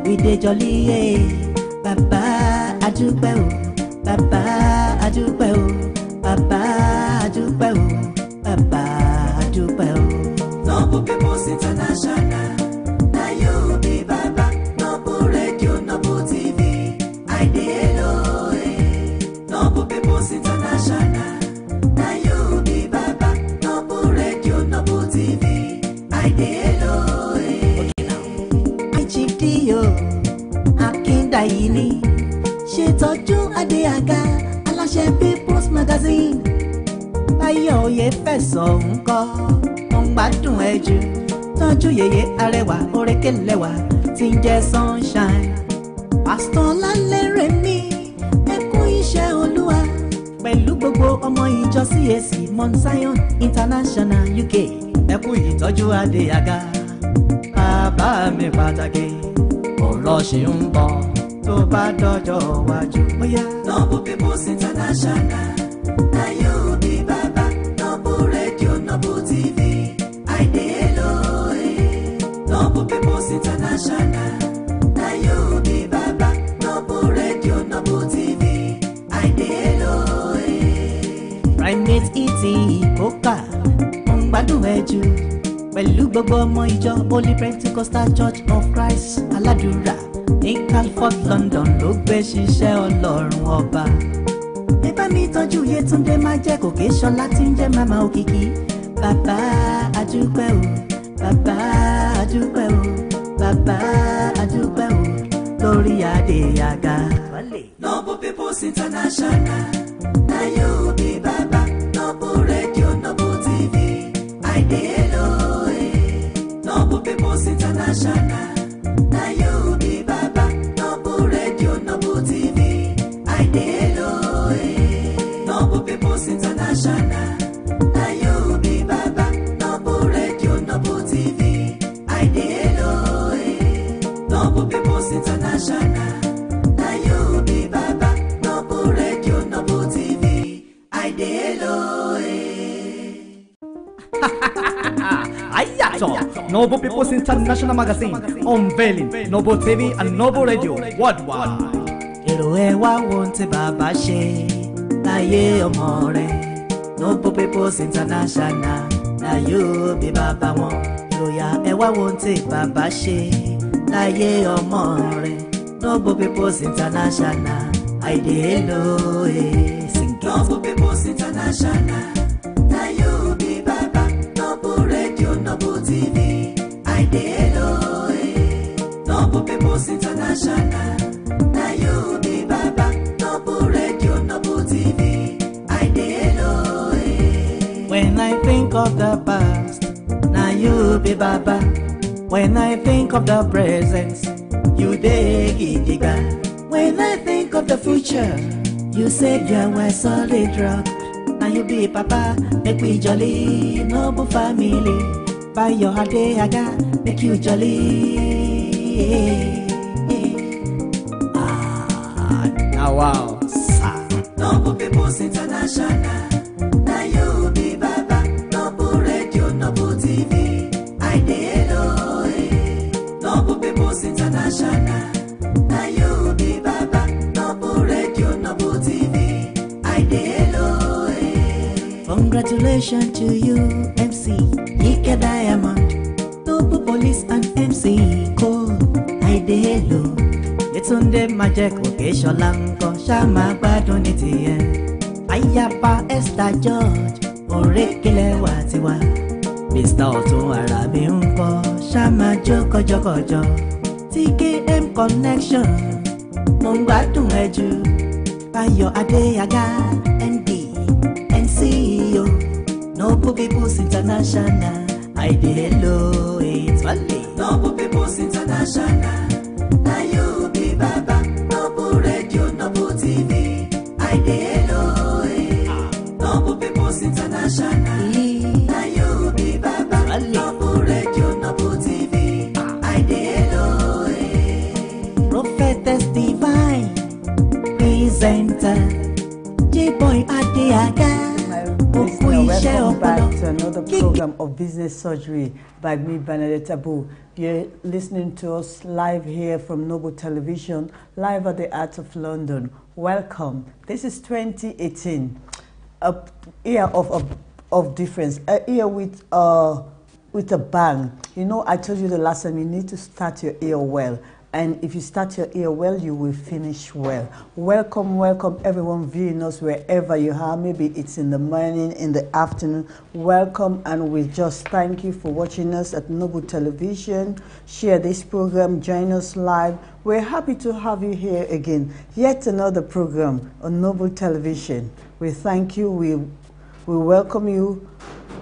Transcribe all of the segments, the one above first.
we dey jolly, bàbá adúpẹ́ o, bàbá adúpẹ́ o, bàbá adúpẹ́ o, bàbá adúpẹ́ o. Noble Peoples International, na you be baba. Noble Radio, Noble TV, I dey hello. Noble Peoples International, na you be baba. Noble Radio, Noble TV, I dey hello. Okay now, I chief Dio Akindayini, ṣètọ́jú Adéaga, aláṣẹ People's Magazine. Báyọ̀ Oyèfẹ̀sọ̀ ńkọ́, mo ń gbádùn ẹ jù. Tọ́jú yèyé arẹwà orékèlẹ́wà tí ń jẹ́ Sunshine. Pásítọ̀ Lálẹ́rẹ̀ mi, ẹ kú iṣẹ́ Olúwa. Pẹ̀lú gbogbo ọmọ ìjọ CAC Mount Zion International UK. Ẹ kú ìtọ́jú Adéaga. Bàbá mi pàtàkì, ọ̀rọ̀ ṣì ń bọ̀ tó bá dọ́jọ́ wájú. Noble Peoples International, na you be baba. Noble Radio, Noble TV, I dey hello. Noble Peoples International, na you be baba. Noble Radio, Noble TV, I dey hello. Primate E.T. Coca, mo ń gbádùn ẹ jù. Pẹ̀lú gbogbo ọmọ ìjọ Holy Pentecostal Church of Christ Aládùúrà ní Calford, London ló gbé ṣiṣẹ́ Ọlọ́run ọba. Ẹ bá mi tọ́jú Yétúndé má jẹ́ kòkè ṣọlá tí ń jẹ́ màmá òkìkí. Bàbá adúpẹ́ o, bàbá adúpẹ́ o, bàbá adúpẹ́ o lórí Adéaga. Noble Peoples International, na you be baba. Noble Radio, Noble TV, I dey hello. Noble Peoples International, na you be baba. Noble Radio, Noble TV, I dey hello. Noble Peoples International, na you be baba. Noble Radio, Noble TV, I dey hello. Noble Peoples International, na you be baba. Noble Radio, Noble TV, I dey hello. Noble Peoples International Magazine, unveiling Noble TV and Noble Radio worldwide. Èrò ẹ wá wo tí bàbá ṣe láyé ọmọ rẹ̀. Noble Peoples International, na you be bàbá wọn. Ìròyà ẹ wá wo tí bàbá ṣe láyé ọmọ rẹ̀. Noble Peoples International, I dey hello. Noble Peoples International, na you be bàbá. Noble Radio, Noble TV, I dey hello. Noble Peoples International, na you be baba. Noble Radio, Noble TV, I dey hello. When I think of the past, na you be baba. When I think of the present, you dey gidigba. When I think of the future, you said you are my solid rock. Now you be papa, make we jolly. Noble family, by your Adéaga, make you jolly. Now wow, Noble Peoples International, na you be baba. Noble Radio, Noble TV, I dey hello. Noble Peoples International, na you be baba. Noble Radio, Noble TV, I dey hello. Congratulations to you, MC Ike Diamond. Noble Police and MC Cole, I dey hello. Yétúndé má jẹ́ kòkè ṣọlá ńkọ́, ṣá máa gbádùn ní tiẹ̀. Ayaba Esther George, orékelẹ́wà tiwa. Mr. Ọ̀tún ara mi ńkọ́, ṣá máa jó kọjọkọjọ. TKM Connection, mo ń gbádùn ẹ jù. Báyọ̀ Adéaga, MD and CEO, Noble Peoples International, I dey hello. It's Wale. Noble Peoples International, na you be baba. Noble Radio, Noble TV, I dey hello. Noble Peoples International, na you be baba. Noble Radio, Noble TV, I dey hello. Prophetess Divine, presenter J-Boy Adéaga, òkú iṣẹ́ ọpọlọ. to another program of Business Surgery by me, Bernadette Abu. You're listening to us live here from Noble Television, live at the Art of London. Welcome. This is 2018, a year of difference, a year with a bang. You know, I told you the last time you need to start your year well. And if you start your year well, you will finish well. Welcome, welcome everyone viewing us wherever you are. Maybe it's in the morning, in the afternoon. Welcome, and we just thank you for watching us at Noble Television. Share this program, join us live. We're happy to have you here again. Yet another program on Noble Television. We thank you, we welcome you.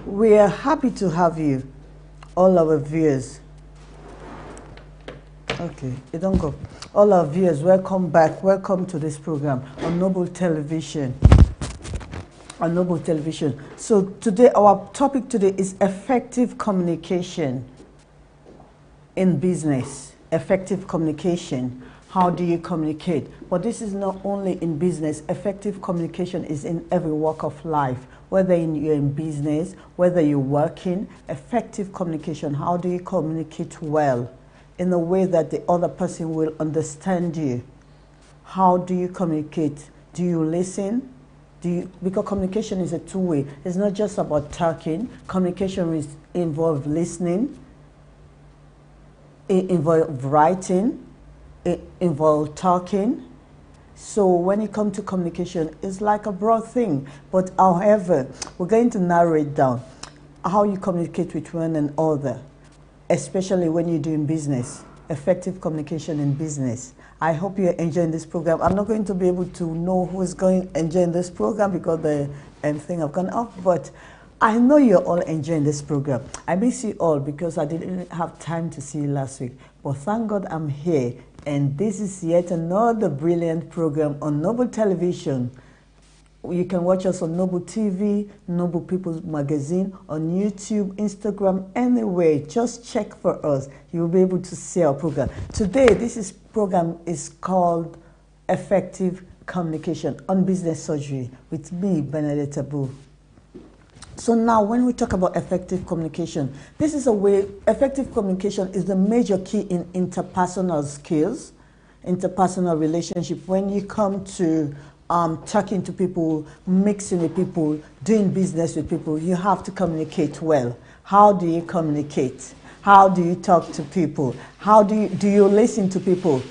We are happy to have you, all our viewers. Okay, you don't go. All our viewers, welcome back. Welcome to this program on Noble Television. On Noble Television. So today, our topic today is effective communication in business. Effective communication. How do you communicate? But this is not only in business. Effective communication is in every walk of life. Whether you're in business, whether you're working, effective communication. How do you communicate well? In a way that the other person will understand you. How do you communicate? Do you listen? Because communication is a two-way. It's not just about talking. Communication involves listening. It involves writing. It involves talking. So when it comes to communication, it's like a broad thing. But however, we're going to narrow it down. How you communicate with one another, especially when you're doing business. Effective communication in business. I hope you're enjoying this program. I'm not going to be able to know who's going to enjoy this program because the thing have gone off, but I know you're all enjoying this program. I miss you all because I didn't have time to see you last week. But thank God I'm here, and this is yet another brilliant program on Noble Television. You can watch us on Noble TV, Noble People's Magazine, on YouTube, Instagram, anywhere. Just check for us. You'll be able to see our program. Today, this program is called Effective Communication on Business Surgery with me, Bernadette Abu. So now, when we talk about effective communication, this is a way, effective communication is the major key in interpersonal skills, interpersonal relationship. When you come to talking to people, mixing with people, doing business with people, you have to communicate well. How do you communicate? How do you talk to people? How do you listen to people?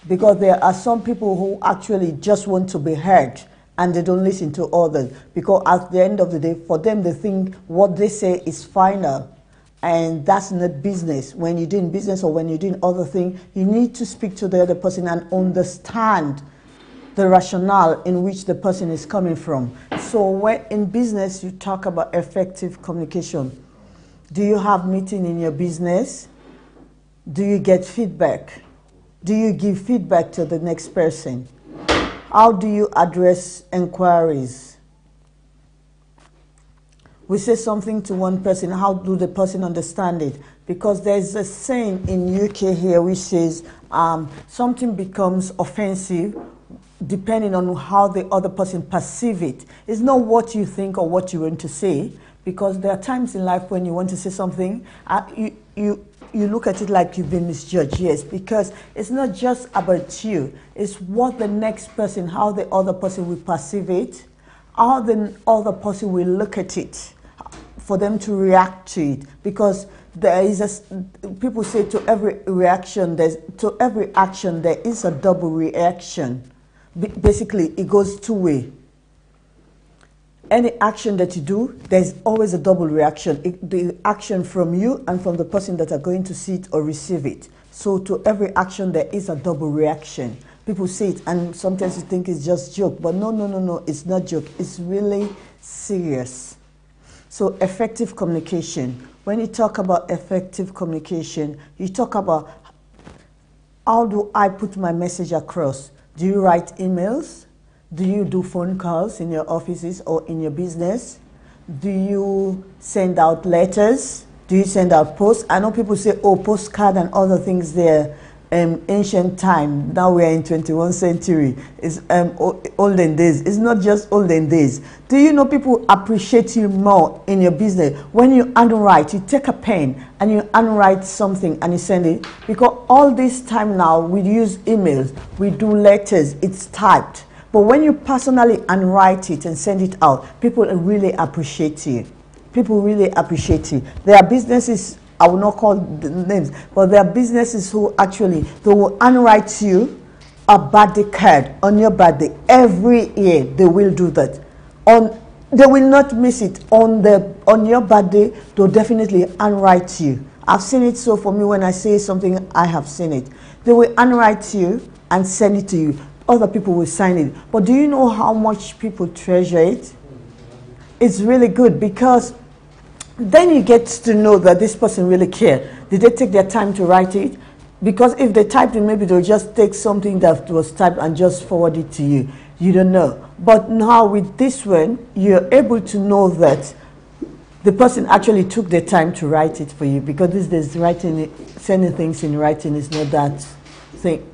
Because there are some people who actually just want to be heard and they don't listen to others. Because at the end of the day, for them, they think what they say is final. And that's not business. When you're doing business or when you're doing other things, you need to speak to the other person and understand the rationale in which the person is coming from. So when in business you talk about effective communication, do you have meeting in your business? Do you get feedback? Do you give feedback to the next person? How do you address inquiries? We say something to one person, how do the person understand it? Because there's a saying in UK here which says something becomes offensive depending on how the other person perceives it. It's not what you think or what you want to say, because there are times in life when you want to say something, you look at it like you've been misjudged, yes, because it's not just about you, it's what the next person, how the other person will perceive it, how the other person will look at it, for them to react to it, because there is people say to every reaction, to every action there is a double reaction. Basically, it goes two-way. Any action that you do, there's always a double reaction. The action from you and from the person that are going to see it or receive it. So to every action, there is a double reaction. People say it, and sometimes you think it's just joke. But no, it's not joke. It's really serious. So effective communication. When you talk about effective communication, you talk about how do I put my message across? Do you write emails? Do you do phone calls in your offices or in your business? Do you send out letters? Do you send out posts? I know people say, oh, postcard and other things, they're ancient time. Now we are in 21st century. It's olden days. It's not just olden days. Do you know people appreciate you more in your business when you handwrite? You take a pen and you handwrite something and you send it. Because all this time now we use emails, we do letters, it's typed. But when you personally handwrite it and send it out, people really appreciate you. People really appreciate you. There are businesses, I will not call the names, but there are businesses who actually, they will handwrite you a birthday card on your birthday. Every year they will do that. They will not miss it. On your birthday, they'll definitely handwrite you. I've seen it, so for me, when I say something, I have seen it. They will handwrite you and send it to you. Other people will sign it. But do you know how much people treasure it? It's really good, because then you get to know that this person really cared. Did they take their time to write it? Because if they typed it, maybe they'll just take something that was typed and just forward it to you. You don't know. But now with this one, you're able to know that the person actually took the time to write it for you, because these days sending things in writing is not that thing,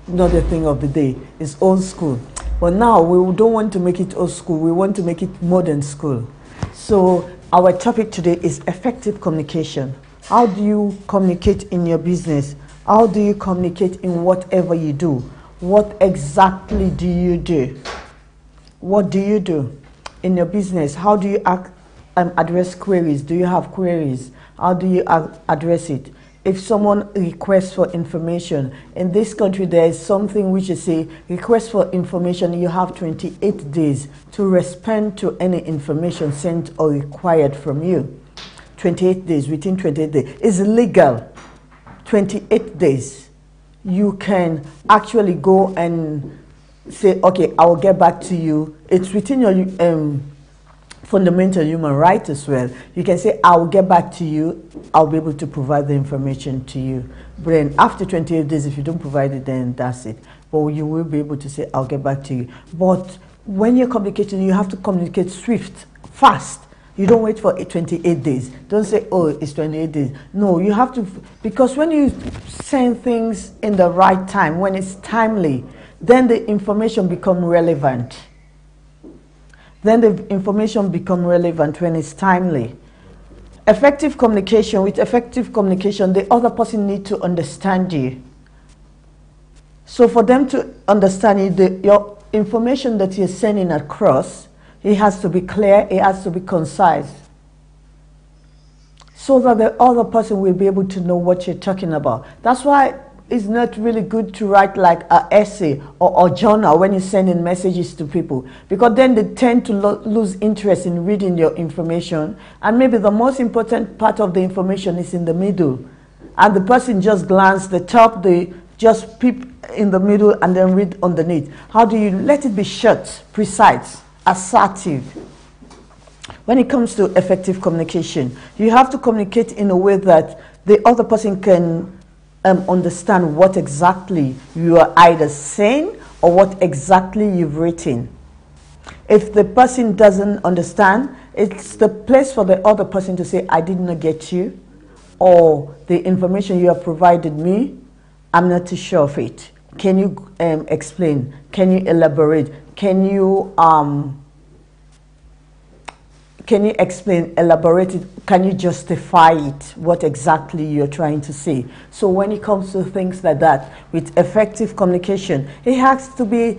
not the thing of the day. It's old school. But now we don't want to make it old school. We want to make it modern school. So our topic today is effective communication. How do you communicate in your business? How do you communicate in whatever you do? What exactly do you do? What do you do in your business? How do you address queries? Do you have queries? How do you address it? If someone requests for information, in this country there is something which is a request for information. You have 28 days to respond to any information sent or required from you. 28 days, within 28 days. It's legal. 28 days. You can actually go and say, okay, I will get back to you. It's within your fundamental human right as well. You can say, I'll get back to you. I'll be able to provide the information to you. But then after 28 days, if you don't provide it, then that's it. But you will be able to say, I'll get back to you. But when you're communicating, you have to communicate swift, fast. You don't wait for 28 days. Don't say, oh, it's 28 days. No, you have to, because when you send things in the right time, when it's timely, then the information becomes relevant. Then the information becomes relevant when it's timely. Effective communication, with effective communication, the other person needs to understand you. So for them to understand you, your information that you're sending across, it has to be clear, it has to be concise, so that the other person will be able to know what you're talking about. That's why it's not really good to write like an essay or a journal when you're sending messages to people, because then they tend to lose interest in reading your information, and maybe the most important part of the information is in the middle, and the person just glance the top, they just peep in the middle and then read underneath. How do you let it be short, precise, assertive? When it comes to effective communication, you have to communicate in a way that the other person can understand what exactly you are either saying or what exactly you've written. If the person doesn't understand, it's the place for the other person to say, I did not get you, or the information you have provided me, I'm not too sure of it. Can you explain? Can you elaborate? Can you explain, elaborate it? Can you justify it, what exactly you're trying to say? So when it comes to things like that, with effective communication, it has to be,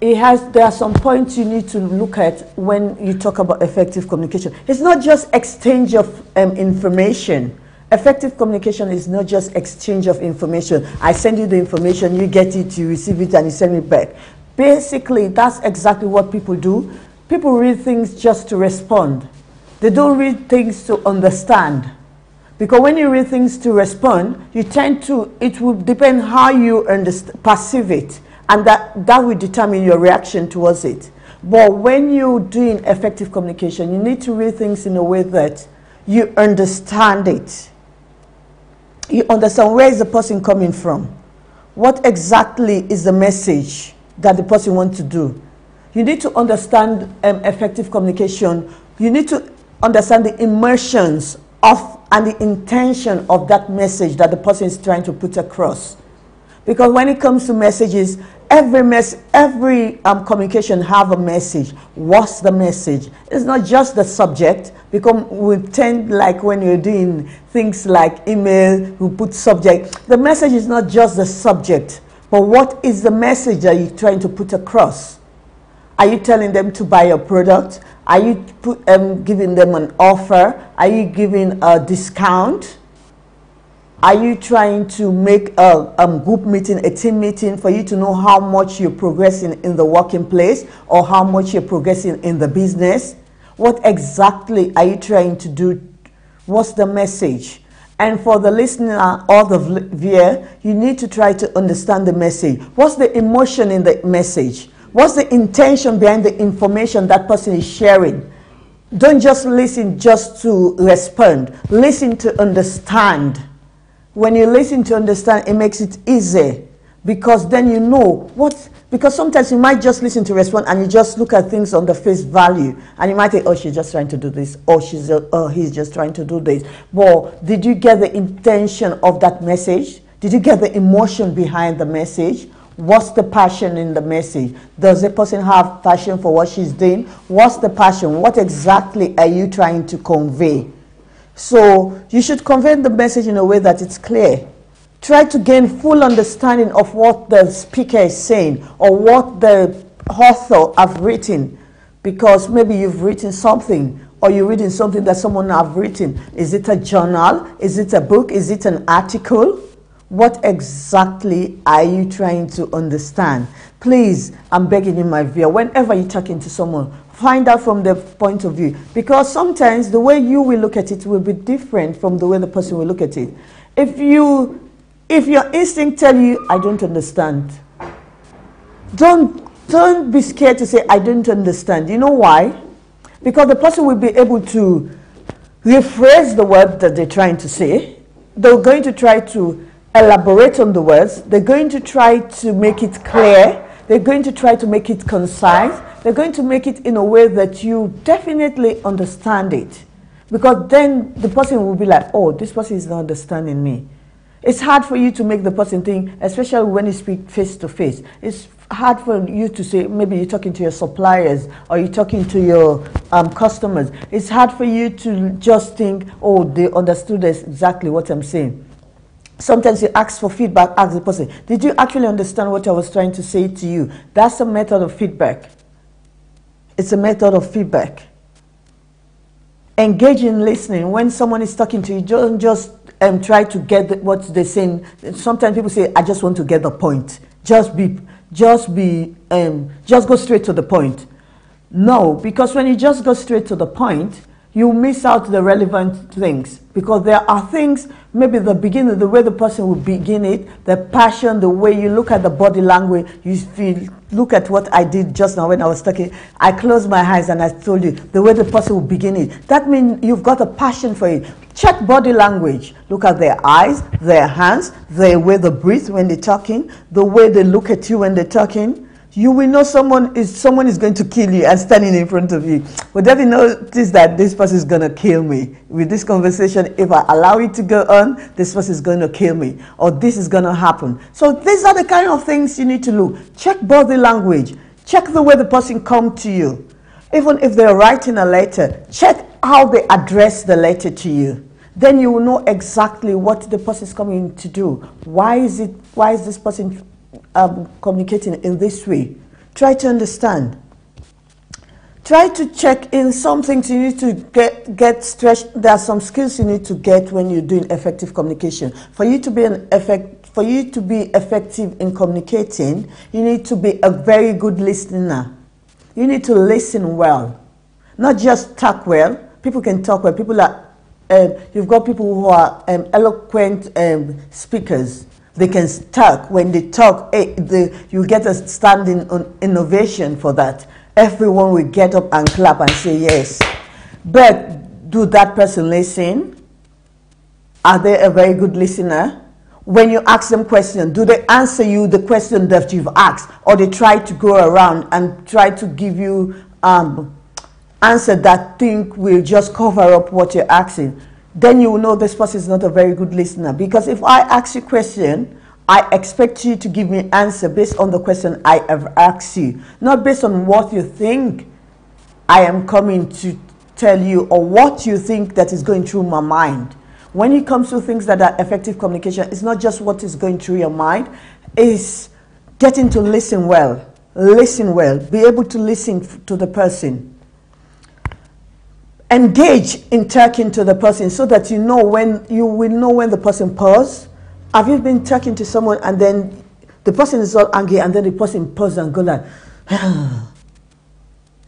there are some points you need to look at when you talk about effective communication. It's not just exchange of information. Effective communication is not just exchange of information. I send you the information, you get it, you receive it, and you send it back. Basically, that's exactly what people do. People read things just to respond. They don't read things to understand. Because when you read things to respond, you tend to, it will depend how you perceive it, and that will determine your reaction towards it. But when you're doing effective communication, you need to read things in a way that you understand it. You understand where is the person coming from. What exactly is the message that the person wants to do. You need to understand effective communication. You need to understand the immersions of and the intention of that message that the person is trying to put across. Because when it comes to messages, every communication have a message. What's the message? It's not just the subject, because we tend, like when you're doing things like email, you put subject. The message is not just the subject, but what is the message that you're trying to put across? Are you telling them to buy your product? Are you giving them an offer? Are you giving a discount? Are you trying to make a group meeting, a team meeting, for you to know how much you're progressing in the working place or how much you're progressing in the business? What exactly are you trying to do? What's the message? And for the listener or the viewer, you need to try to understand the message. What's the emotion in the message? What's the intention behind the information that person is sharing? Don't just listen just to respond. Listen to understand. When you listen to understand, it makes it easy, because then you know what, because sometimes you might just listen to respond and you just look at things on the face value and you might think, oh, she's just trying to do this, or he's just trying to do this. But did you get the intention of that message? Did you get the emotion behind the message? What's the passion in the message? Does the person have passion for what she's doing? What's the passion? What exactly are you trying to convey? So you should convey the message in a way that it's clear. Try to gain full understanding of what the speaker is saying or what the author have written, because maybe you've written something or you're reading something that someone have written. Is it a journal? Is it a book? Is it an article? What exactly are you trying to understand? Please, I'm begging you, my viewer, whenever you're talking to someone, find out from their point of view, because sometimes the way you will look at it will be different from the way the person will look at it. If your instinct tell you, I don't understand, don't be scared to say, I don't understand. You know why? Because the person will be able to rephrase the word that they're trying to say. They're going to try to elaborate on the words. They're going to try to make it clear. They're going to try to make it concise. They're going to make it in a way that you definitely understand it. Because then the person will be like, oh, this person is not understanding me. It's hard for you to make the person think, especially when you speak face to face. It's hard for you to say, maybe you're talking to your suppliers or you're talking to your customers. It's hard for you to just think, oh, they understood exactly what I'm saying. Sometimes you ask for feedback, ask the person, did you actually understand what I was trying to say to you? That's a method of feedback. It's a method of feedback. Engage in listening. When someone is talking to you, don't just try to get what they're saying. Sometimes people say, I just want to get the point. Just go straight to the point. No, because when you just go straight to the point, you miss out the relevant things, because there are things, maybe the beginning, the way the person will begin it, the passion, the way you look at the body language, you feel, look at what I did just now when I was talking. I closed my eyes and I told you the way the person will begin it. That means you've got a passion for it. Check body language. Look at their eyes, their hands, the way they breathe when they're talking, the way they look at you when they're talking. You will know someone is going to kill you and standing in front of you. But then you notice that this person is going to kill me. With this conversation, if I allow it to go on, this person is going to kill me. Or this is going to happen. So these are the kind of things you need to look. Check body language. Check the way the person comes to you. Even if they're writing a letter, check how they address the letter to you. Then you will know exactly what the person is coming to do. Why is this person communicating in this way? Try to understand. Try to check in some things you need to get stretched. There are some skills you need to get when you're doing effective communication. For you to be effective in communicating, you need to be a very good listener. You need to listen well, not just talk well. People can talk well. People are you've got people who are eloquent speakers. They can talk. When they talk, you get a standing innovation for that. Everyone will get up and clap and say yes. But do that person listen? Are they a very good listener? When you ask them questions, do they answer you the question that you've asked? Or they try to go around and try to give you answer that think will just cover up what you're asking? Then you will know this person is not a very good listener. Because if I ask you a question, I expect you to give me answer based on the question I have asked you, not based on what you think I am coming to tell you or what you think that is going through my mind. When it comes to things that are effective communication, it's not just what is going through your mind, it's getting to listen well. Listen well. Be able to listen to the person. Engage in talking to the person so that you will know when the person pauses. Have you been talking to someone and then the person is all angry and then the person pauses and go like,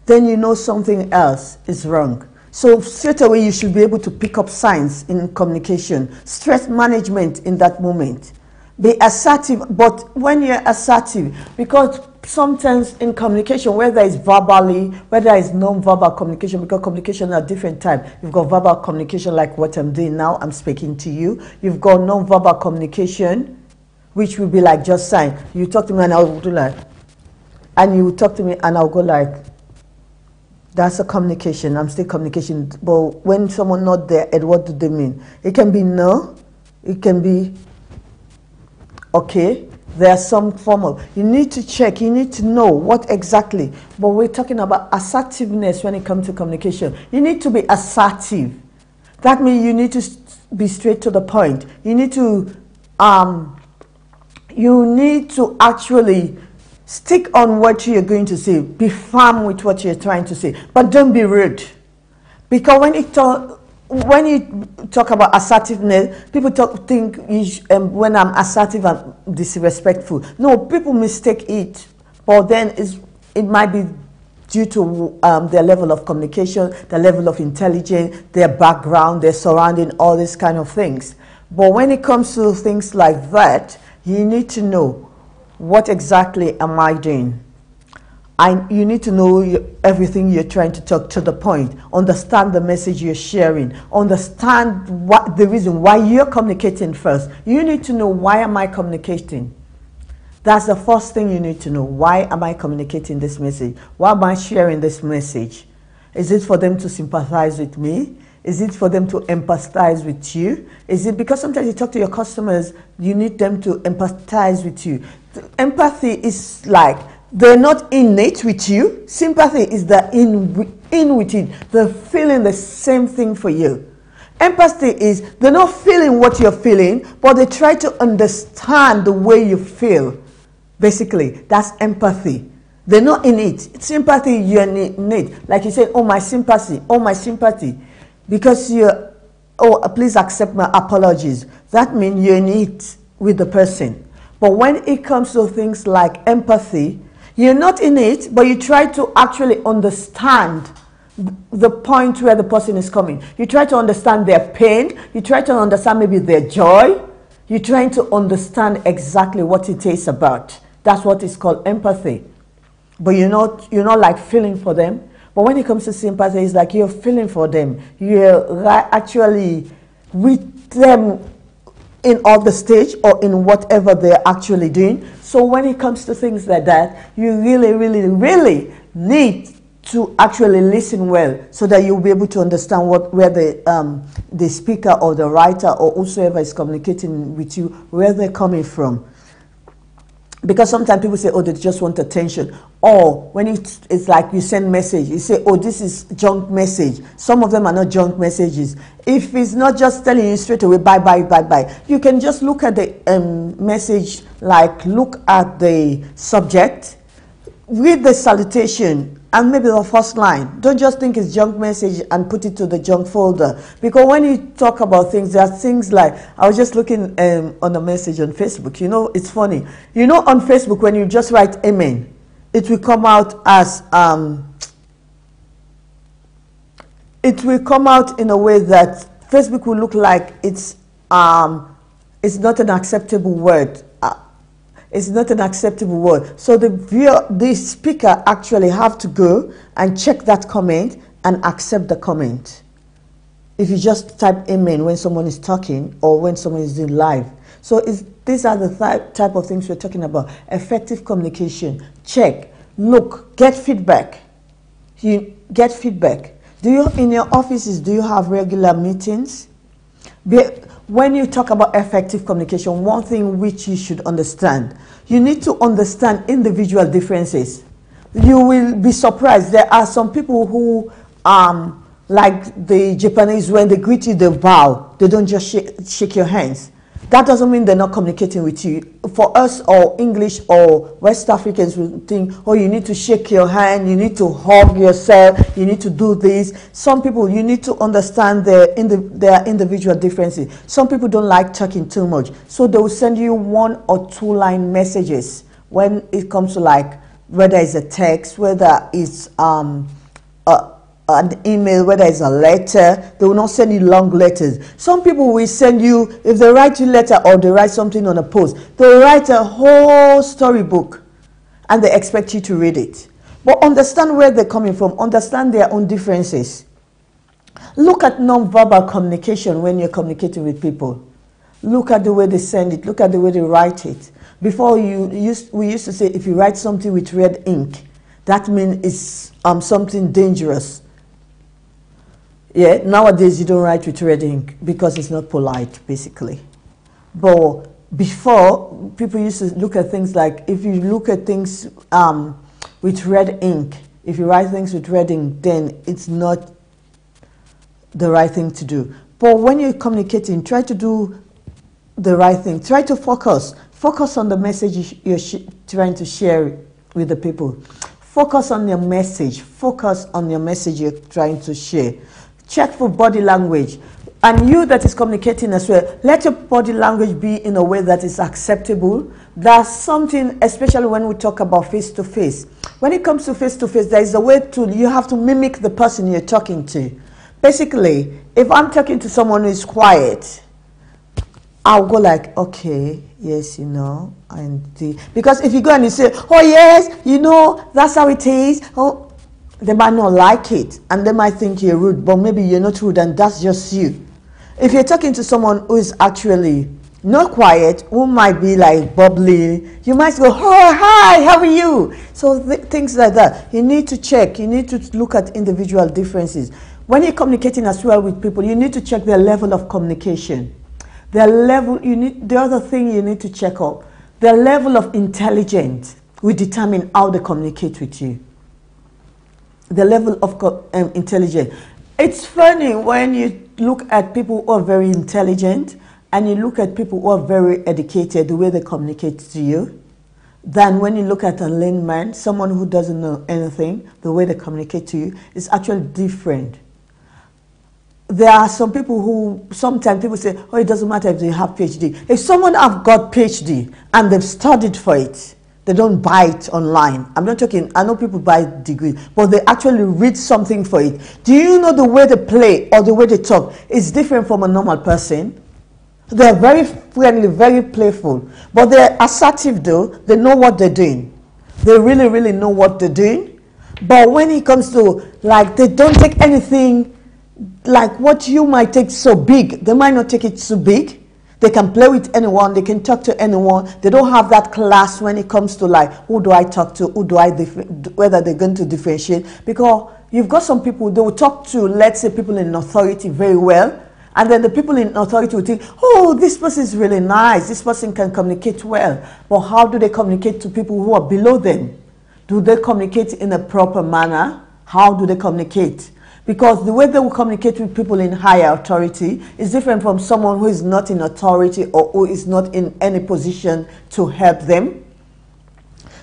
then you know something else is wrong. So straight away you should be able to pick up signs in communication. Stress management in that moment. Be assertive, but when you're assertive, because sometimes in communication, whether it's verbally, whether it's non-verbal communication, because communication are different types. You've got verbal communication like what I'm doing now, I'm speaking to you. You've got non-verbal communication, which will be like just sign. You talk to me and I'll do like, and you talk to me and I'll go like, that's a communication, I'm still communication. But when someone not there, and what do they mean? It can be no, it can be okay. There's some form of, you need to check, you need to know what exactly. But we're talking about assertiveness when it comes to communication. You need to be assertive. That means you need to be straight to the point. You need to actually stick on what you're going to say. Be firm with what you're trying to say. But don't be rude. Because when you talk about assertiveness, people think when I'm assertive, I'm disrespectful. No, people mistake it. But then it might be due to their level of communication, their level of intelligence, their background, their surrounding, all these kind of things. But when it comes to things like that, you need to know, what exactly am I doing? You need to know everything you're trying to talk to the point. Understand the message you're sharing. Understand the reason why you're communicating first. You need to know, why am I communicating? That's the first thing you need to know. Why am I communicating this message? Why am I sharing this message? Is it for them to sympathize with me? Is it for them to empathize with you? Is it because sometimes you talk to your customers, you need them to empathize with you? Empathy is like, they're not innate with you. Sympathy is the in with it. They're feeling the same thing for you. Empathy is, they're not feeling what you're feeling, but they try to understand the way you feel. Basically, that's empathy. They're not innate. Sympathy, you're innate. Like you said, oh, my sympathy, oh, my sympathy. Because you're, oh, please accept my apologies. That means you're innate with the person. But when it comes to things like empathy, you're not in it, but you try to actually understand the point where the person is coming. You try to understand their pain. You try to understand maybe their joy. You're trying to understand exactly what it is about. That's what is called empathy. But you're not like feeling for them. But when it comes to sympathy, it's like you're feeling for them. You're actually with them in all the stage or in whatever they're actually doing. So when it comes to things like that, you really, really, really need to actually listen well so that you'll be able to understand where the speaker or the writer or whosoever is communicating with you, where they're coming from. Because sometimes people say, oh, they just want attention. Or when it's like you send message, you say, oh, this is junk message. Some of them are not junk messages. If it's not just telling you straight away, bye, bye, bye, bye, you can just look at the message, like look at the subject, read the salutation, and maybe the first line. Don't just think it's junk message and put it to the junk folder. Because when you talk about things, there are things like, I was just looking on a message on Facebook. You know, it's funny. You know, on Facebook, when you just write amen, it will come out as, it will come out in a way that Facebook will look like it's not an acceptable word. It's not an acceptable word. So the speaker actually have to go and check that comment and accept the comment. If you just type amen when someone is talking or when someone is doing live. So these are the type of things we're talking about. Effective communication. Check, look, get feedback. You get feedback. In your offices, do you have regular meetings? When you talk about effective communication, one thing which you should understand, you need to understand individual differences. You will be surprised. There are some people who, like the Japanese, when they greet you, they bow. They don't just shake your hands. That doesn't mean they're not communicating with you. For us, or English or West Africans, we think, oh, you need to shake your hand, you need to hug yourself, you need to do this. Some people, you need to understand their individual differences. Some people don't like talking too much, so they will send you 1 or 2 line messages when it comes to, like, whether it's a text, whether it's an email, whether it's a letter. They will not send you long letters. Some people will send you, if they write you a letter or they write something on a post, they'll write a whole storybook and they expect you to read it. But understand where they're coming from, understand their own differences. Look at non-verbal communication when you're communicating with people. Look at the way they send it, look at the way they write it. Before, we used to say, if you write something with red ink, that means it's something dangerous. Yeah, nowadays you don't write with red ink because it's not polite, basically. But before, people used to look at things like, if you look at things with red ink, if you write things with red ink, then it's not the right thing to do. But when you're communicating, try to do the right thing. Try to focus. Focus on the message you're trying to share with the people. Focus on your message. Focus on your message you're trying to share. Check for body language. And you that is communicating as well, let your body language be in a way that is acceptable. That's something, especially when we talk about face-to-face. When it comes to face-to-face, there is a way you have to mimic the person you're talking to. Basically, if I'm talking to someone who is quiet, I'll go like, okay, yes, you know, because if you go and you say, oh yes, you know, that's how it is, oh, they might not like it, and they might think you're rude, but maybe you're not rude, and that's just you. If you're talking to someone who is actually not quiet, who might be like bubbly, you might go, oh, hi, how are you? So things like that. You need to check. You need to look at individual differences. When you're communicating as well with people, you need to check their level of communication. Their level, the other thing you need to check up, their level of intelligence will determine how they communicate with you. The level of intelligence. It's funny when you look at people who are very intelligent and you look at people who are very educated, the way they communicate to you, than when you look at a layman, someone who doesn't know anything, the way they communicate to you is actually different. There are some people who, sometimes people say, oh, it doesn't matter if they have PhD. If someone have got PhD and they've studied for it, they don't buy it online. I'm not talking, I know people buy degrees, but they actually read something for it. Do you know the way they play or the way they talk is different from a normal person? They're very friendly, very playful, but they're assertive though. They know what they're doing. They really, really know what they're doing. But when it comes to, like, they don't take anything, like what you might take so big, they might not take it so big. They can play with anyone, they can talk to anyone. They don't have that class when it comes to, like, who do I talk to, who do I, whether they're going to differentiate. Because you've got some people, they will talk to, let's say, people in authority very well. And then the people in authority will think, oh, this person is really nice, this person can communicate well. But how do they communicate to people who are below them? Do they communicate in a proper manner? How do they communicate? Because the way they will communicate with people in higher authority is different from someone who is not in authority or who is not in any position to help them.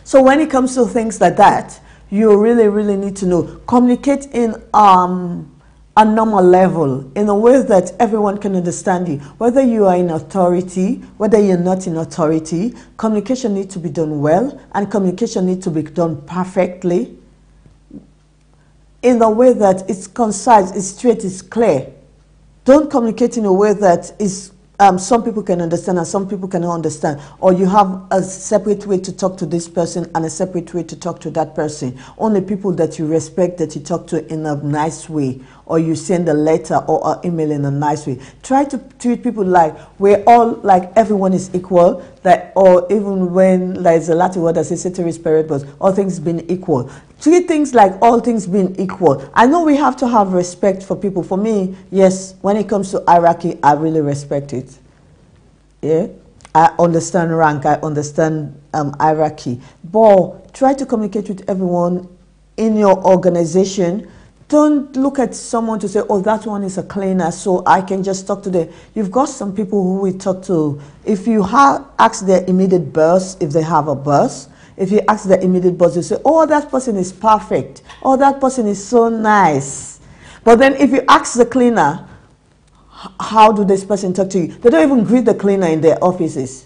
So when it comes to things like that, you really, really need to know. Communicate in a normal level, in a way that everyone can understand you. Whether you are in authority, whether you're not in authority, communication needs to be done well, and communication needs to be done perfectly, in a way that it's concise, it's straight, it's clear. Don't communicate in a way that is some people can understand and some people cannot understand, or you have a separate way to talk to this person and a separate way to talk to that person. Only people that you respect, that you talk to in a nice way, or you send a letter or an email in a nice way. Try to treat people like we're all, like everyone is equal, that, or even when there's a Latin word that says ceteris paribus, all things being equal. Treat things like all things being equal. I know we have to have respect for people. For me, yes, when it comes to hierarchy, I really respect it. Yeah, I understand rank, I understand hierarchy, but try to communicate with everyone in your organization. Don't look at someone to say, oh, that one is a cleaner, so I can just talk to them. You've got some people who we talk to. If you ask their immediate boss if they have a boss, if you ask their immediate boss, you say, oh, that person is perfect. Oh, that person is so nice. But then if you ask the cleaner, how do this person talk to you? They don't even greet the cleaner in their offices.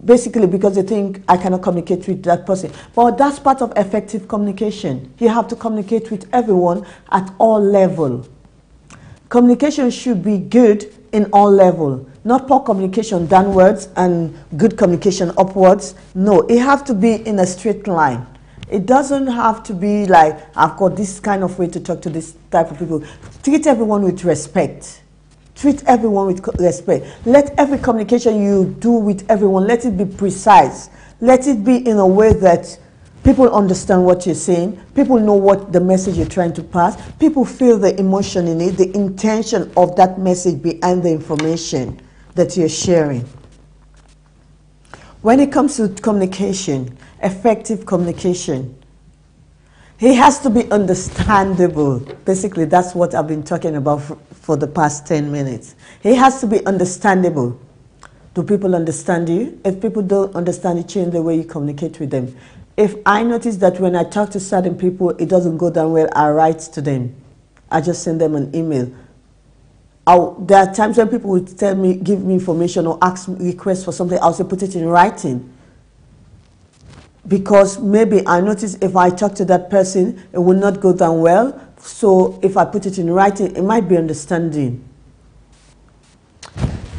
Basically because they think I cannot communicate with that person. But that's part of effective communication. You have to communicate with everyone at all levels. Communication should be good in all levels. Not poor communication downwards and good communication upwards. No, it has to be in a straight line. It doesn't have to be like, I've got this kind of way to talk to this type of people. Treat everyone with respect. Treat everyone with respect. Let every communication you do with everyone, let it be precise. Let it be in a way that people understand what you're saying. People know what the message you're trying to pass. People feel the emotion in it, the intention of that message behind the information that you're sharing. When it comes to communication, effective communication, it has to be understandable. Basically, that's what I've been talking about for the past 10 minutes. It has to be understandable. Do people understand you? If people don't understand you, change the way you communicate with them. If I notice that when I talk to certain people, it doesn't go down well, I write to them. I just send them an email. There are times when people will tell me, give me information or ask me, request for something, I'll say put it in writing. Because maybe I notice if I talk to that person, it will not go down well. So if I put it in writing, it might be understanding.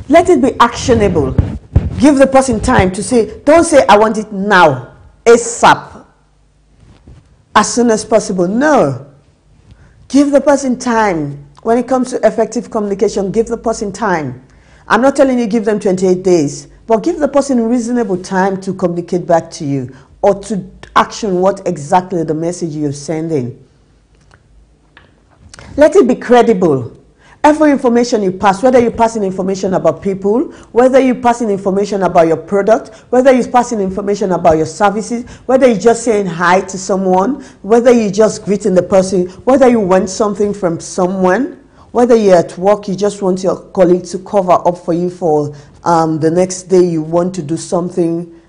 Let it be actionable. Give the person time to say, don't say I want it now, ASAP, as soon as possible. No. Give the person time. When it comes to effective communication, give the person time. I'm not telling you give them 28 days, but give the person reasonable time to communicate back to you or to action what exactly the message you're sending. Let it be credible. Every information you pass, whether you're passing information about people, whether you're passing information about your product, whether you're passing information about your services, whether you're just saying hi to someone, whether you're just greeting the person, whether you want something from someone, whether you're at work, you just want your colleague to cover up for you for the next day you want to do something.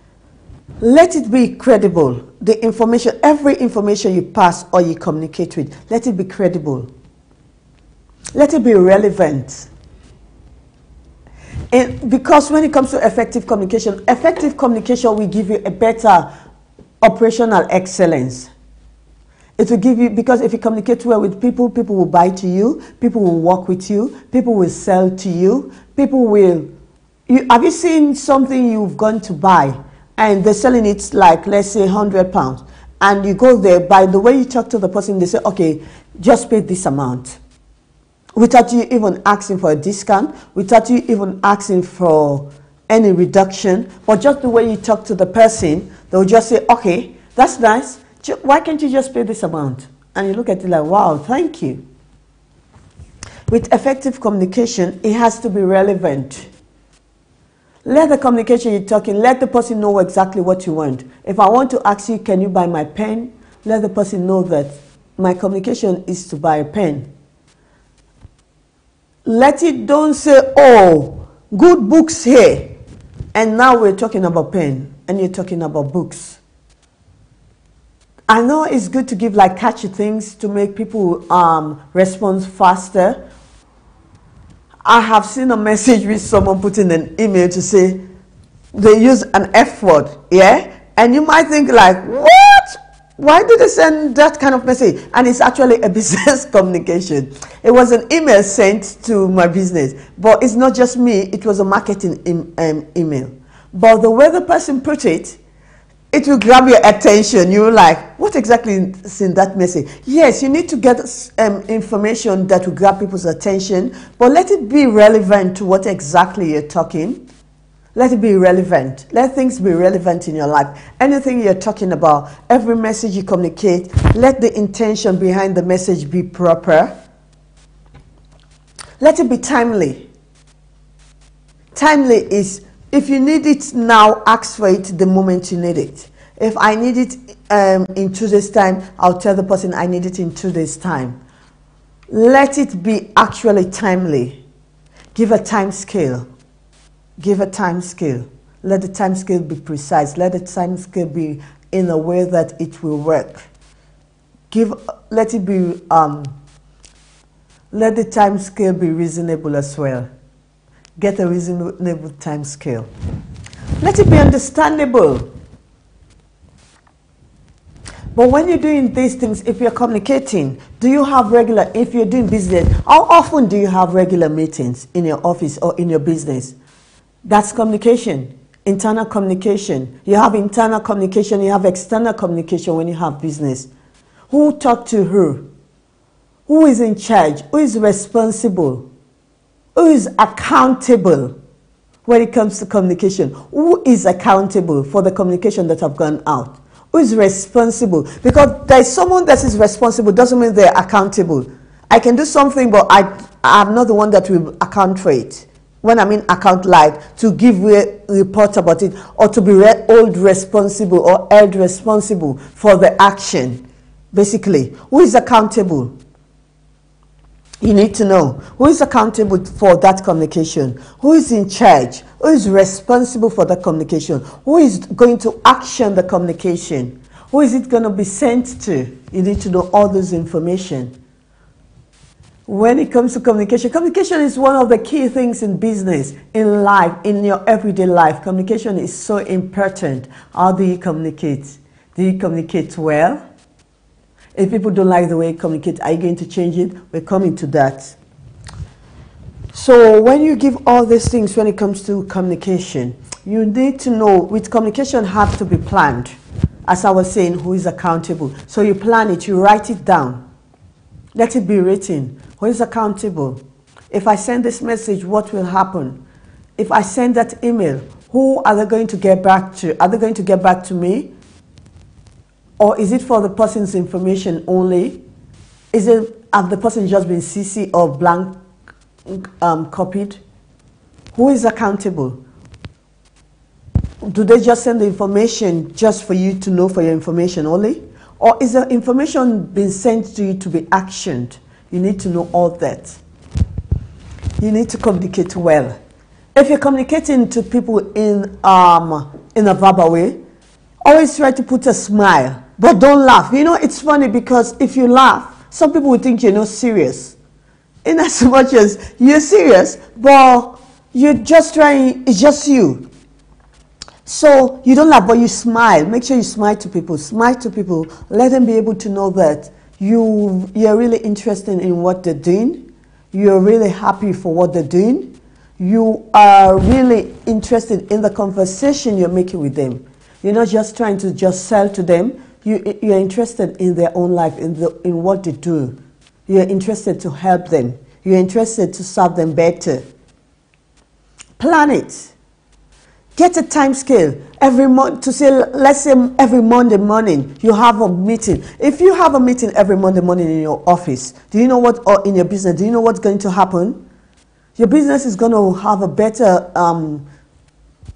Let it be credible. The information, every information you pass or you communicate with, let it be credible. Let it be relevant. And because when it comes to effective communication will give you a better operational excellence. It will give you, because if you communicate well with people, people will buy to you, people will work with you, people will sell to you, people will... have you seen something you've gone to buy and they're selling it like, let's say, £100, and you go there, by the way you talk to the person, they say, okay, just pay this amount. Without you even asking for a discount, without you even asking for any reduction, but just the way you talk to the person, they'll just say, okay, that's nice. Why can't you just pay this amount? And you look at it like, wow, thank you. With effective communication, it has to be relevant. Let the communication you're talking, let the person know exactly what you want. If I want to ask you, can you buy my pen? Let the person know that my communication is to buy a pen. Let it, don't say, oh, good books here. And now we're talking about pen and you're talking about books. I know it's good to give like catchy things to make people respond faster. I have seen a message with someone putting an email to say they use an F word, yeah? And you might think like, what? Why did they send that kind of message? And it's actually a business communication. It was an email sent to my business, but it's not just me, it was a marketing email. But the way the person put it, it will grab your attention. You're like, what exactly is in that message? Yes, you need to get information that will grab people's attention, but let it be relevant to what exactly you're talking. Let it be relevant. Let things be relevant in your life. Anything you're talking about, every message you communicate, let the intention behind the message be proper. Let it be timely. Timely is, if you need it now, ask for it the moment you need it. If I need it in 2 days' time, I'll tell the person I need it in 2 days' time. Let it be actually timely. Give a time scale. Give a time scale. Let the time scale be precise. Let the time scale be in a way that it will work. Let the time scale be reasonable as well. Get a reasonable time scale. Let it be understandable. But when you're doing these things, if you're communicating, if you're doing business, how often do you have regular meetings in your office or in your business? That's communication, internal communication. You have internal communication, you have external communication when you have business. Who talk to who? Who is in charge? Who is responsible? Who is accountable when it comes to communication? Who is accountable for the communication that have gone out? Who is responsible? Because there is someone that is responsible doesn't mean they're accountable. I can do something, but I'm not the one that will account for it. When I mean account, like to give a report about it, or to be held responsible or held responsible for the action. Basically, who is accountable? You need to know who is accountable for that communication, who is in charge, who is responsible for the communication, who is going to action the communication, who is it going to be sent to. You need to know all this information. When it comes to communication, communication is one of the key things in business, in life, in your everyday life. Communication is so important. How do you communicate? Do you communicate well? If people don't like the way you communicate, are you going to change it? We're coming to that. So when you give all these things when it comes to communication, you need to know with communication have to be planned. As I was saying, who is accountable? So you plan it, you write it down. Let it be written. Who is accountable? If I send this message, what will happen? If I send that email, who are they going to get back to? Are they going to get back to me? Or is it for the person's information only? Have the person just been CC or blank copied? Who is accountable? Do they just send the information just for you to know for your information only? Or is the information being sent to you to be actioned? You need to know all that. You need to communicate well. If you're communicating to people in a verbal way, always try to put a smile, but don't laugh. You know, it's funny because if you laugh, some people will think you're not serious. In as much as you're serious, but you're just trying, it's just you. So you don't laugh, but you smile. Make sure you smile to people. Smile to people. Let them be able to know that you're really interested in what they're doing. You're really happy for what they're doing. You are really interested in the conversation you're making with them. You're not just trying to just sell to them. You're interested in their own life, in what they do. You're interested to help them. You're interested to serve them better. Plan it. Get a time scale every month to say, let's say every Monday morning you have a meeting. If you have a meeting every Monday morning in your office, do you know what, or in your business, do you know what's going to happen? Your business is going to have a better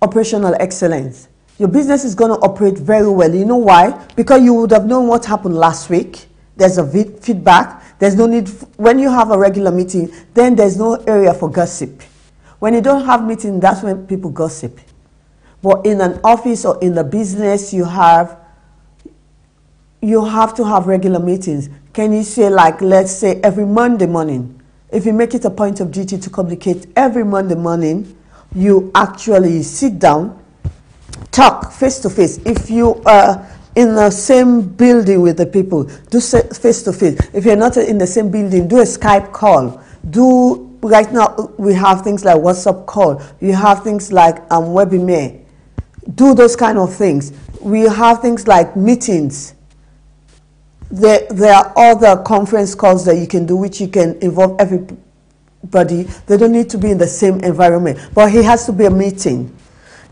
operational excellence. Your business is going to operate very well. You know why? Because you would have known what happened last week. There's a feedback. There's no need, when you have a regular meeting, then there's no area for gossip. When you don't have meeting, that's when people gossip. But in an office or in a business, you have to have regular meetings. Can you say, like, let's say every Monday morning, if you make it a point of duty to communicate every Monday morning, you actually sit down, talk face to face. If you are in the same building with the people, do face to face. If you're not in the same building, do a Skype call. Right now we have things like WhatsApp call. You have things like webinar. Do those kind of things. We have things like meetings. There are other conference calls that you can do, which you can involve everybody. They don't need to be in the same environment, but it has to be a meeting.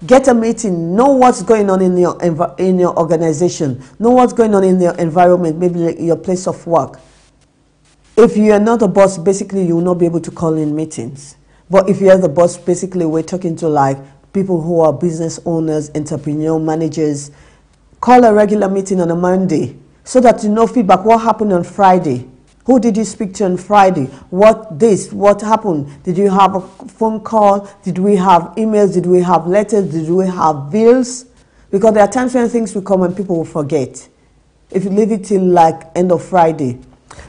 Get a meeting. Know what's going on in your organization. Know what's going on in your environment, maybe like your place of work. If you are not a boss, basically you will not be able to call in meetings. But if you are the boss, basically we're talking to like people who are business owners, entrepreneur managers. Call a regular meeting on a Monday so that you know feedback. What happened on Friday? Who did you speak to on Friday? What happened? Did you have a phone call? Did we have emails? Did we have letters? Did we have bills? Because there are times when things will come and people will forget. If you leave it till like end of Friday.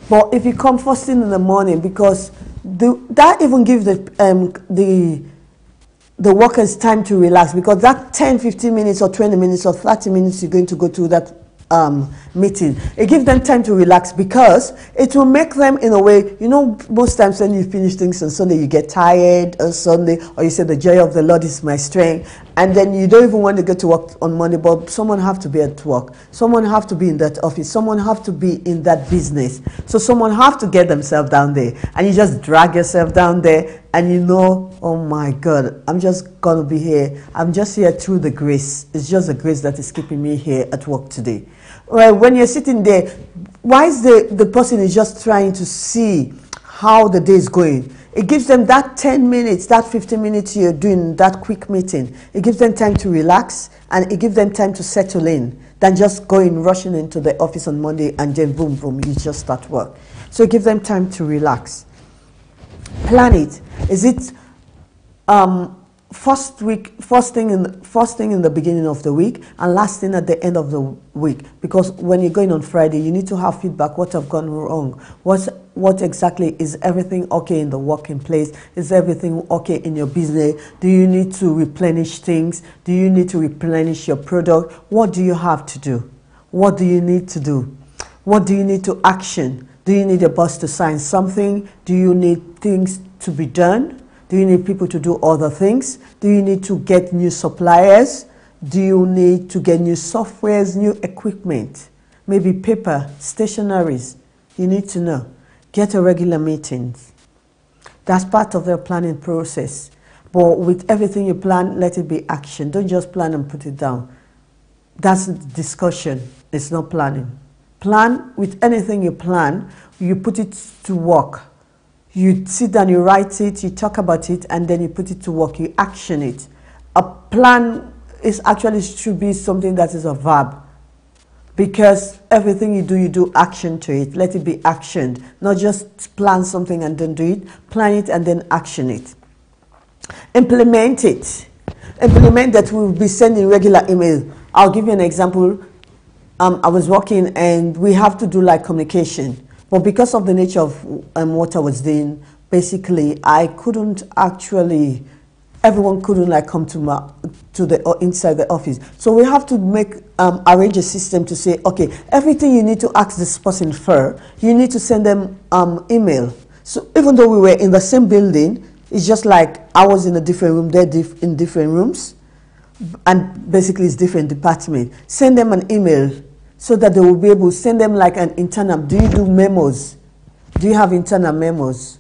But if you come first thing in the morning, because that even gives the workers time to relax, because that 10, 15 minutes or 20 minutes or 30 minutes you're going to go to that meeting, it gives them time to relax, because it will make them, in a way, you know, most times when you finish things on Sunday, you get tired on Sunday, or you say the joy of the Lord is my strength, and then you don't even want to go to work on Monday, but someone have to be at work, someone have to be in that office, someone have to be in that business, so someone have to get themselves down there, and you just drag yourself down there, and you know, oh my God, I'm just gonna be here, I'm just here through the grace. It's just the grace that is keeping me here at work today. Well, when you're sitting there, why is the person is just trying to see how the day is going? It gives them that 10 minutes, that 15 minutes you're doing that quick meeting. It gives them time to relax, and it gives them time to settle in than just rushing into the office on Monday and then boom, boom, you just start work. So it gives them time to relax. Plan it. Is it first thing in the beginning of the week and last thing at the end of the week? Because when you're going on Friday, you need to have feedback. What have gone wrong? What exactly is everything okay in the working place? Is everything okay in your business? Do you need to replenish things? Do you need to replenish your product? What do you have to do? What do you need to do? What do you need to action? Do you need a boss to sign something? Do you need things to be done? Do you need people to do other things? Do you need to get new suppliers? Do you need to get new softwares, new equipment? Maybe paper, stationaries. You need to know. Get a regular meetings. That's part of the planning process. But with everything you plan, let it be action. Don't just plan and put it down. That's discussion. It's not planning. Plan. With anything you plan, you put it to work. You sit down, you write it, you talk about it, and then you put it to work, you action it. A plan is actually should be something that is a verb, because everything you do action to it. Let it be actioned, not just plan something and then do it. Plan it and then action it. Implement it. Implement that. We'll be sending regular email. I'll give you an example. I was working and we have to do like communication. But because of the nature of what I was doing, basically, I couldn't actually, everyone couldn't like come to the inside the office. So we have to arrange a system to say, okay, everything you need to ask this person for, you need to send them email. So even though we were in the same building, it's just like I was in a different room, they're in different rooms, and basically it's different department. Send them an email, so that they will be able to send them like an internal. Do you do memos? Do you have internal memos?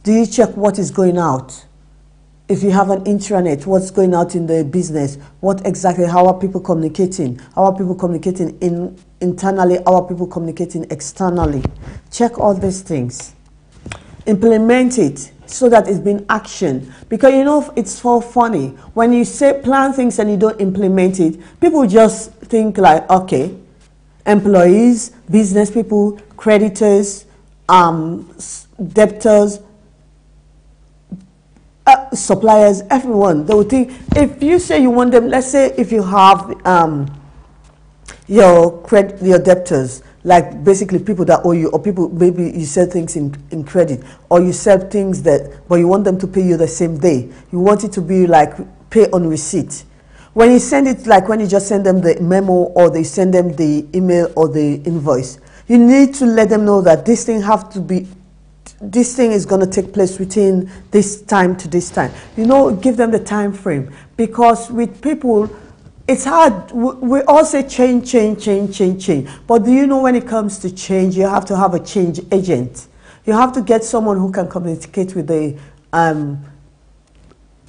Do you check what is going out? If you have an intranet, what's going out in the business? What exactly, how are people communicating? How are people communicating internally? How are people communicating externally? Check all these things. Implement it so that it's been action. Because you know, it's so funny. When you say plan things and you don't implement it, people just think like, okay, employees, business people, creditors, debtors, suppliers, everyone, they will think, if you say you want them, let's say if you have your debtors, like basically people that owe you, or people, maybe you sell things in credit, or you sell things but you want them to pay you the same day. You want it to be like pay on receipt. When you send it, like when you just send them the memo or they send them the email or the invoice, you need to let them know that this thing is going to take place within this time to this time. You know, give them the time frame. Because with people, It's hard. We all say change, change, change, change, change. But do you know when it comes to change, you have to have a change agent. You have to get someone who can communicate with the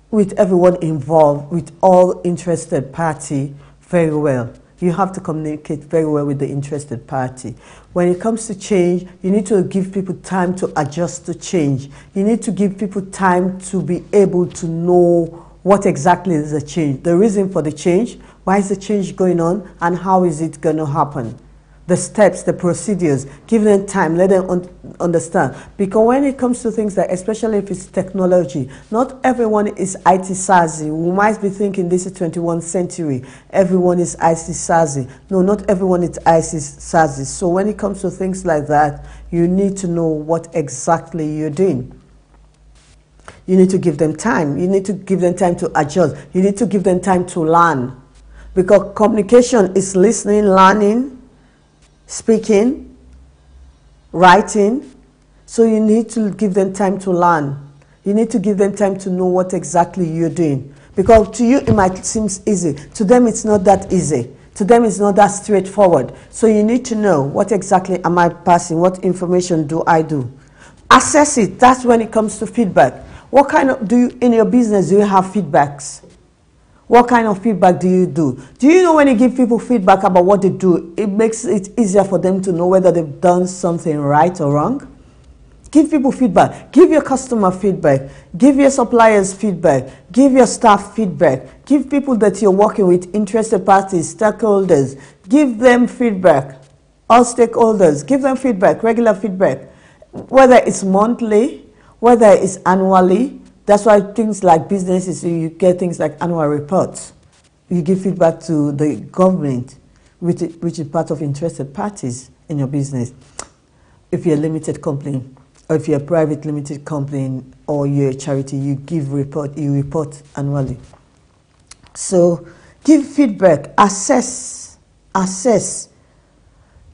with everyone involved, with all interested party very well. You have to communicate very well with the interested party. When it comes to change, you need to give people time to adjust to change. You need to give people time to be able to know what exactly is the change, the reason for the change, why is the change going on, and how is it going to happen. The steps, the procedures, give them time, let them understand. Because when it comes to things like, especially if it's technology, not everyone is IT savvy. We might be thinking this is 21st century, everyone is IT savvy. No, not everyone is IT savvy. So when it comes to things like that, you need to know what exactly you're doing. You need to give them time. You need to give them time to adjust. You need to give them time to learn. Because communication is listening, learning, speaking, writing. So you need to give them time to learn. You need to give them time to know what exactly you're doing. Because to you it might seem easy. To them it's not that easy. To them it's not that straightforward. So you need to know what exactly am I passing, what information do I do. Assess it. That's when it comes to feedback. What kind of, in your business, do you have feedbacks? What kind of feedback do you do? Do you know when you give people feedback about what they do, it makes it easier for them to know whether they've done something right or wrong? Give people feedback. Give your customer feedback. Give your suppliers feedback. Give your staff feedback. Give people that you're working with, interested parties, stakeholders. Give them feedback. All stakeholders, give them feedback, regular feedback. Whether it's monthly, whether it's annually. That's why things like businesses, you get things like annual reports. You give feedback to the government, which is part of interested parties in your business. If you're a limited company, or if you're a private limited company, or you're a charity, you report annually. So give feedback, assess.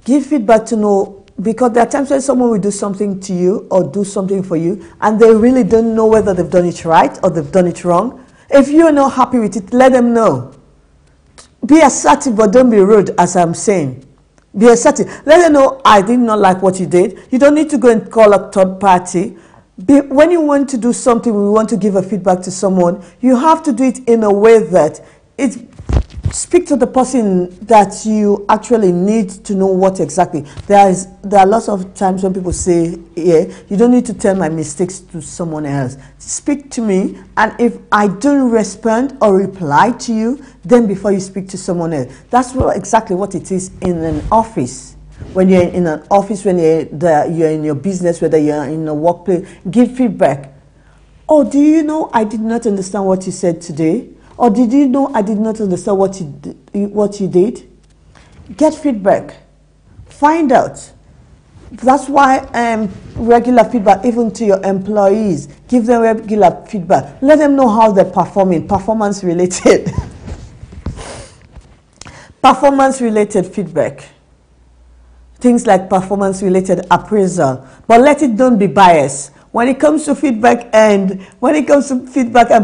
Give feedback to know. Because there are times when someone will do something to you or do something for you and they really don't know whether they've done it right or they've done it wrong. If you're not happy with it, let them know. Be assertive, but don't be rude, as I'm saying. Be assertive. Let them know, I did not like what you did. You don't need to go and call a third party. When you want to do something, we want to give a feedback to someone, you have to do it in a way that speak to the person that you actually need to know what exactly. There are lots of times when people say, yeah, you don't need to tell my mistakes to someone else. Speak to me, and if I don't respond or reply to you, then before you speak to someone else. That's exactly what it is in an office. When you're in an office, when you're in your business, whether you're in a workplace, give feedback. Oh, do you know I did not understand what you said today? Or did you know I did not understand what you did? Get feedback. Find out. That's why regular feedback, even to your employees, give them regular feedback. Let them know how they're performing, performance-related. Performance-related feedback. Things like performance-related appraisal. But let it don't be biased. When it comes to feedback and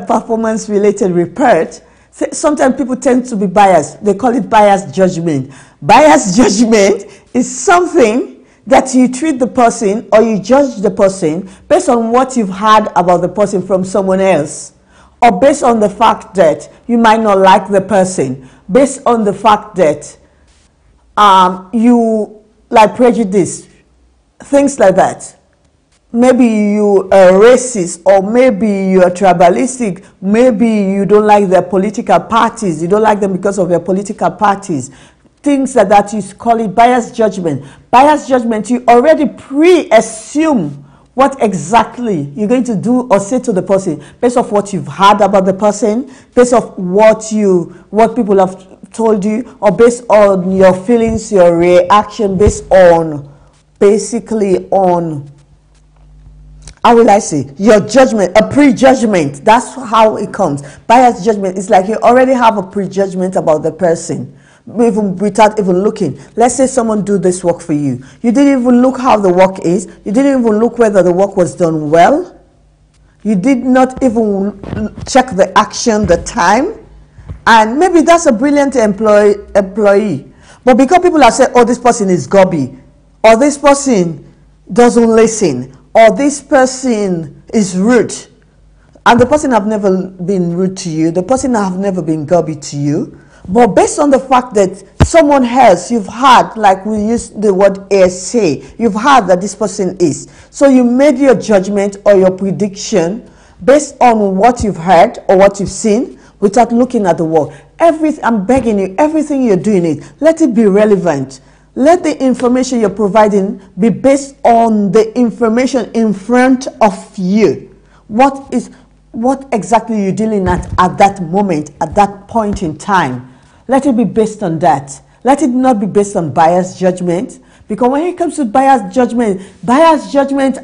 performance-related report, sometimes people tend to be biased. They call it biased judgment. Biased judgment is something that you treat the person or you judge the person based on what you've heard about the person from someone else, or based on the fact that you might not like the person, based on the fact that you like prejudice, things like that. Maybe you are racist, or maybe you are tribalistic, maybe you don't like their political parties, you don't like them because of their political parties. Things like that, you call it biased judgment. Biased judgment, you already pre-assume what exactly you're going to do or say to the person based off what you've heard about the person, based off what people have told you, or based on your feelings, your reaction, based on, basically on, how will I say, your judgment, a prejudgment. That's how it comes. Biased judgment is like you already have a prejudgment about the person, even without even looking. Let's say someone do this work for you. You didn't even look how the work is. You didn't even look whether the work was done well. You did not even check the action, the time. And maybe that's a brilliant employee. But because people are saying, oh, this person is gobby, or this person doesn't listen, or this person is rude, and the person have never been rude to you, the person have never been gobby to you, but based on the fact that someone else you've heard, like we use the word say, you've heard that this person is. So you made your judgment or your prediction based on what you've heard or what you've seen without looking at the world. I'm begging you, everything you're doing, let it be relevant. Let the information you're providing be based on the information in front of you. What exactly you're dealing at that moment, at that point in time. Let it be based on that. Let it not be based on biased judgment. Because when it comes to biased judgment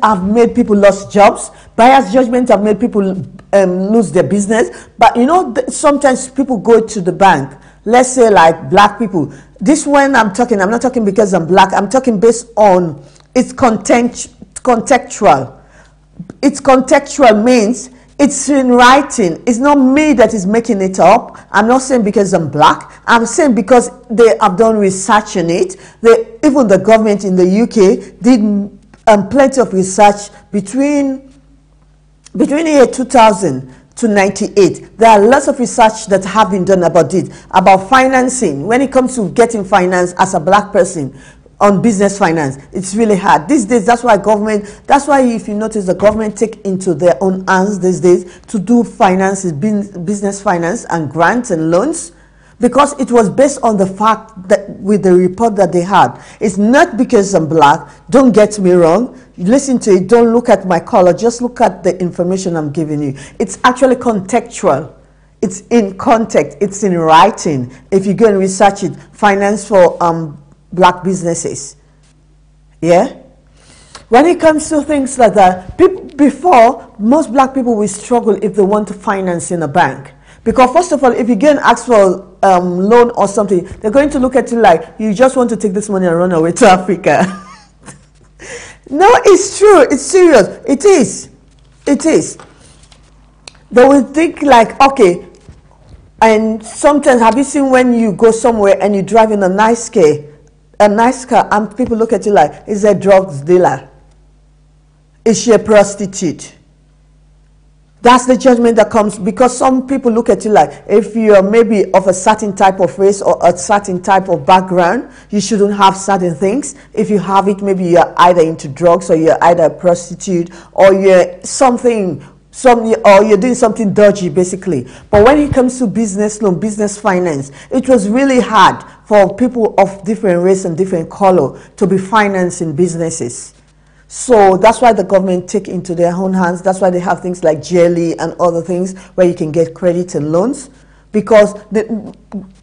have made people lose jobs. Biased judgment have made people lose their business. But you know, sometimes people go to the bank. Let's say like black people. This when I'm not talking because I'm black. I'm talking based on its contextual. Its contextual means it's in writing. It's not me that is making it up. I'm not saying because I'm black. I'm saying because they have done research on it. Even the government in the UK did plenty of research between the year 2000 to 98. There are lots of research that have been done about it, about financing. When it comes to getting finance as a black person, on business finance, it's really hard these days. That's why if you notice, the government take into their own hands these days to do finances, business finance and grants and loans, because it was based on the fact that with the report that they had. It's not because I'm black, don't get me wrong. You listen to it, don't look at my color, just look at the information I'm giving you. It's actually contextual. It's in context, it's in writing. If you go and research it, finance for black businesses. Yeah? When it comes to things like that, before, most black people will struggle if they want to finance in a bank. Because first of all, if you go and ask for loan or something, they're going to look at you like, you just want to take this money and run away to Africa. No, it's true. It's serious. It is. It is. They will think like, okay, and sometimes, have you seen when you go somewhere and you drive in a nice car, and people look at you like, is a drugs dealer? Is she a prostitute? That's the judgment that comes, because some people look at you like, if you're maybe of a certain type of race or a certain type of background, you shouldn't have certain things. If you have it, maybe you're either into drugs, or you're either a prostitute, or you're or you're doing something dodgy, basically. But when it comes to business loan, business finance, it was really hard for people of different race and different color to be financing businesses. So that's why the government take into their own hands. That's why they have things like GLE and other things where you can get credit and loans, because the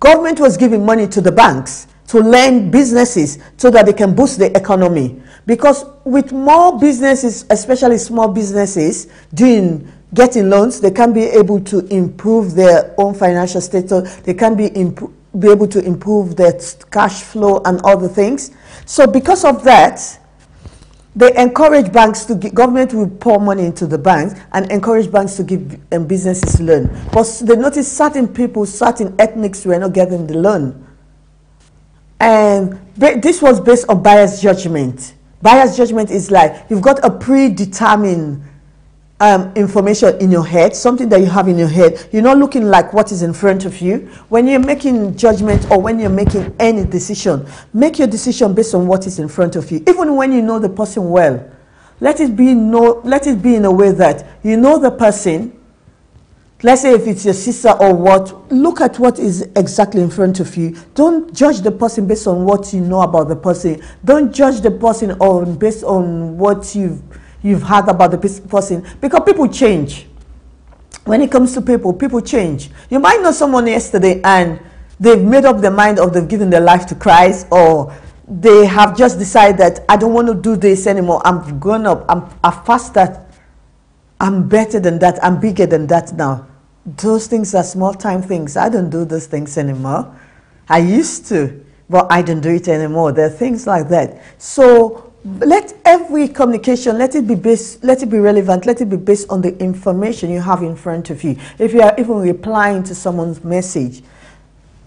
government was giving money to the banks to lend businesses so that they can boost the economy. Because with more businesses, especially small businesses, getting loans, they can be able to improve their own financial status. They can be able to improve their cash flow and other things. So because of that, they encourage banks to government will pour money into the banks and encourage banks to give businesses loan. But they noticed certain people, certain ethnics were not getting the loan. And this was based on biased judgment. Biased judgment is like you've got a predetermined information in your head, something that you have in your head. You're not looking like what is in front of you. When you're making judgment or when you're making any decision, make your decision based on what is in front of you. Even when you know the person well, let it be in a way that you know the person. Let's say if it's your sister or what, look at what is exactly in front of you. Don't judge the person based on what you know about the person. Don't judge the person based on what you've heard about the person, because people change. When it comes to people change. You might know someone yesterday and they've made up their mind, or they've given their life to Christ, or they have just decided that I don't want to do this anymore. I'm grown up. I'm faster. I'm better than that. I'm bigger than that now. Those things are small time things. I don't do those things anymore. I used to, but I don't do it anymore. There are things like that. So let every communication, let it be relevant, let it be based on the information you have in front of you. If you are even replying to someone's message,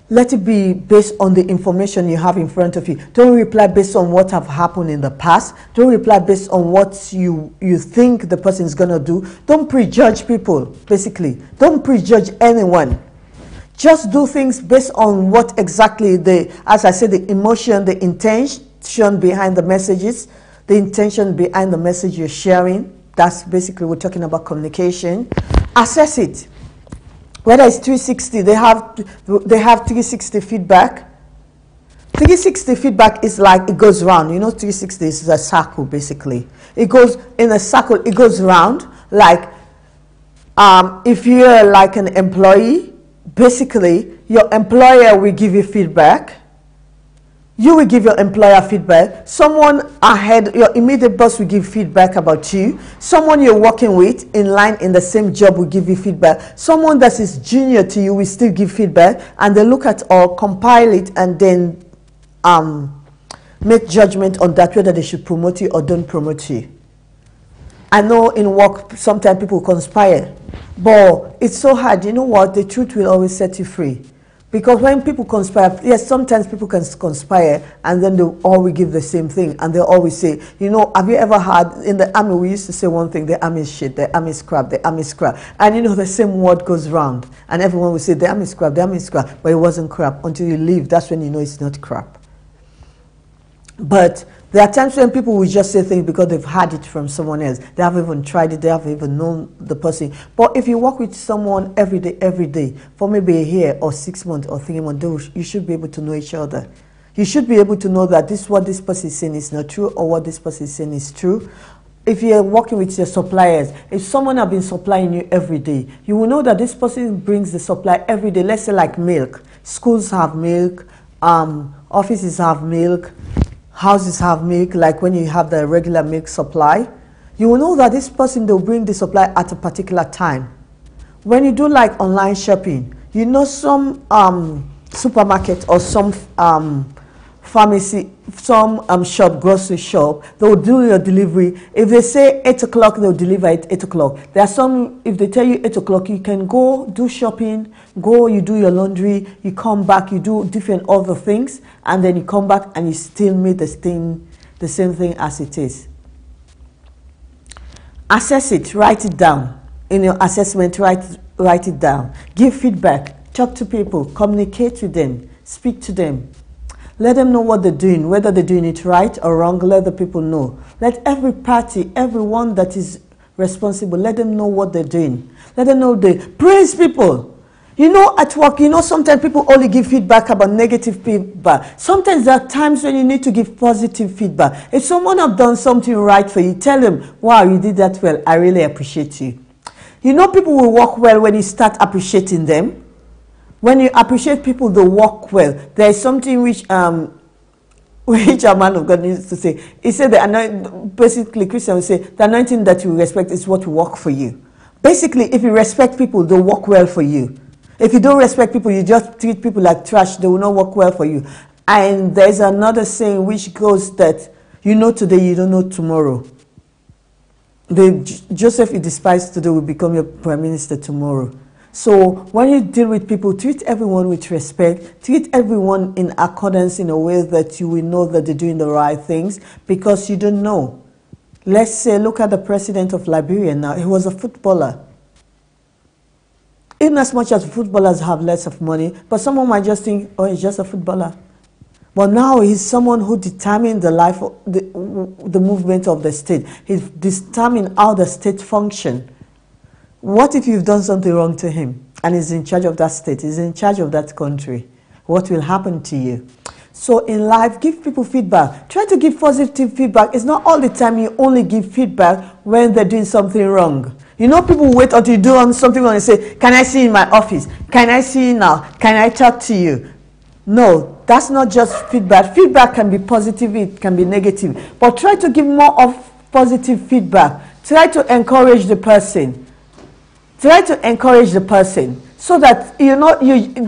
let it be based on the information you have in front of you. Don't reply based on what have happened in the past. Don't reply based on what you think the person is going to do. Don't prejudge people, basically. Don't prejudge anyone. Just do things based on what exactly as I said, the emotion, the intention behind the messages, the intention behind the message you're sharing. That's basically, we're talking about communication. Assess it. Whether it's 360, they have 360 feedback. 360 feedback is like it goes round. You know, 360 is a circle, basically. It goes in a circle, it goes round. Like if you're like an employee, basically your employer will give you feedback. You will give your employer feedback. Someone ahead, your immediate boss will give feedback about you. Someone you're working with in line in the same job will give you feedback. Someone that is junior to you will still give feedback, and they look at or compile it and then make judgment on that, whether they should promote you or don't promote you. I know in work sometimes people conspire, but it's so hard. You know what? The truth will always set you free. Because when people conspire, yes, sometimes people can conspire and then they always give the same thing, and they always say, you know, have you ever heard in the army, we used to say one thing, the army is shit, the army is crap, the army is crap. And you know, the same word goes round and everyone will say the army is crap, the army is crap, but it wasn't crap until you leave. That's when you know it's not crap. But there are times when people will just say things because they've had it from someone else. They haven't even tried it. They haven't even known the person. But if you work with someone every day, for maybe a year or 6 months or 3 months, you should be able to know each other. You should be able to know that what this person is saying is not true, or what this person is saying is true. If you're working with your suppliers, if someone has been supplying you every day, you will know that this person brings the supply every day. Let's say like milk. Schools have milk. Offices have milk. Houses have milk, like when you have the regular milk supply. You will know that this person, they'll bring the supply at a particular time. When you do like online shopping, you know some supermarket or some pharmacy, some shop, grocery shop, they'll do your delivery. If they say 8 o'clock, they'll deliver at 8 o'clock. There are some, if they tell you 8 o'clock, you can go do shopping, you do your laundry, you come back, you do different other things, and then you come back and you still meet the same thing as it is. Assess it, write it down. In your assessment, write it down. Give feedback, talk to people, communicate with them, speak to them. Let them know what they're doing, whether they're doing it right or wrong. Let the people know. Let every party, everyone that is responsible, let them know what they're doing. Let them know they praise people. You know, at work, you know, sometimes people only give feedback about negative feedback. Sometimes there are times when you need to give positive feedback. If someone has done something right for you, tell them, wow, you did that well. I really appreciate you. You know, people will work well when you start appreciating them. When you appreciate people, they work well. There is something which a man of God used to say. He said that basically Christian will say the anointing that you respect is what will work for you. Basically, if you respect people, they'll work well for you. If you don't respect people, you just treat people like trash, they will not work well for you. And there's another saying which goes that you know today, you don't know tomorrow. Joseph you despise today will become your prime minister tomorrow. So when you deal with people, treat everyone with respect, treat everyone in accordance in a way that you will know that they're doing the right things, because you don't know. Let's say, look at the president of Liberia now. He was a footballer. In as much as footballers have less of money, but someone might just think, oh, he's just a footballer. But now he's someone who determined the life of the movement of the state. He's determined how the state functions. What if you've done something wrong to him and he's in charge of that state, he's in charge of that country? What will happen to you? So in life, give people feedback. Try to give positive feedback. It's not all the time you only give feedback when they're doing something wrong. You know, people wait until you do something wrong and say, can I see you in my office? Can I see you now? Can I talk to you? No, that's not just feedback. Feedback can be positive, it can be negative. But try to give more of positive feedback. Try to encourage the person. Try to encourage the person so that, you know,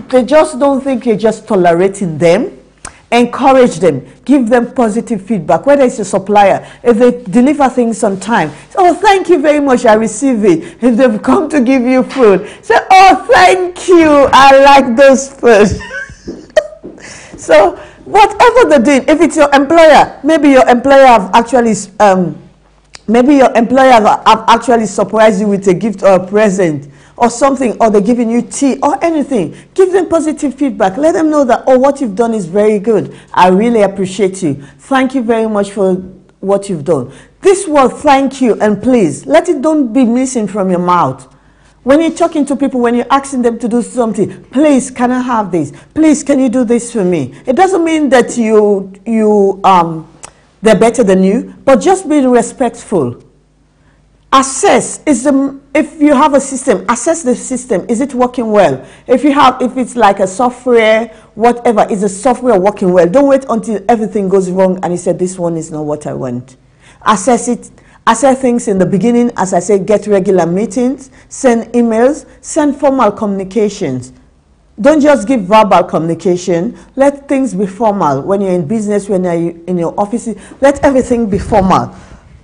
they just don't think you're just tolerating them. Encourage them. Give them positive feedback. Whether it's a supplier, if they deliver things on time, oh, thank you very much, I receive it. If they've come to give you food, say, oh, thank you, I like those food. So whatever they're doing, if it's your employer, maybe your employer have actually surprised you with a gift or a present or something, or they're giving you tea or anything. Give them positive feedback. Let them know that, oh, what you've done is very good. I really appreciate you. Thank you very much for what you've done. This word, thank you and please, let it don't be missing from your mouth. When you're talking to people, when you're asking them to do something, please, can I have this? Please, can you do this for me? It doesn't mean that they're better than you, but just be respectful. Assess, if you have a system, assess the system. Is it working well? If it's like a software, whatever, is the software working well? Don't wait until everything goes wrong and you say, this one is not what I want. Assess it. Assess things in the beginning. As I say, get regular meetings, send emails, send formal communications. Don't just give verbal communication. Let things be formal. When you're in business, when you're in your offices, let everything be formal.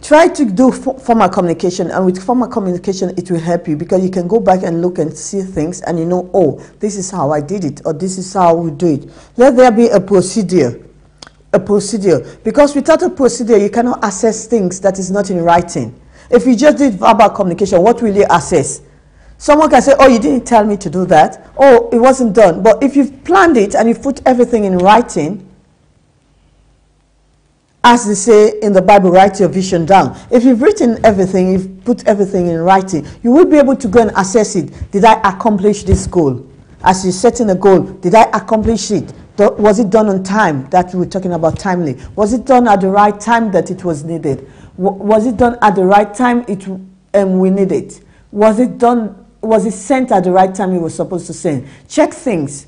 Try to do formal communication, and with formal communication, it will help you because you can go back and look and see things and you know, oh, this is how I did it, or this is how we do it. Let there be a procedure. A procedure. Because without a procedure, you cannot assess things that is not in writing. If you just did verbal communication, what will you assess? Someone can say, oh, you didn't tell me to do that. Oh, it wasn't done. But if you've planned it and you've put everything in writing, as they say in the Bible, write your vision down. If you've written everything, you've put everything in writing, you will be able to go and assess it. Did I accomplish this goal? As you're setting a goal, did I accomplish it? Was it done on time? That we were talking about timely. Was it done at the right time that it was needed? Was it done at the right time we need it? Was it sent at the right time it was supposed to send? Check things.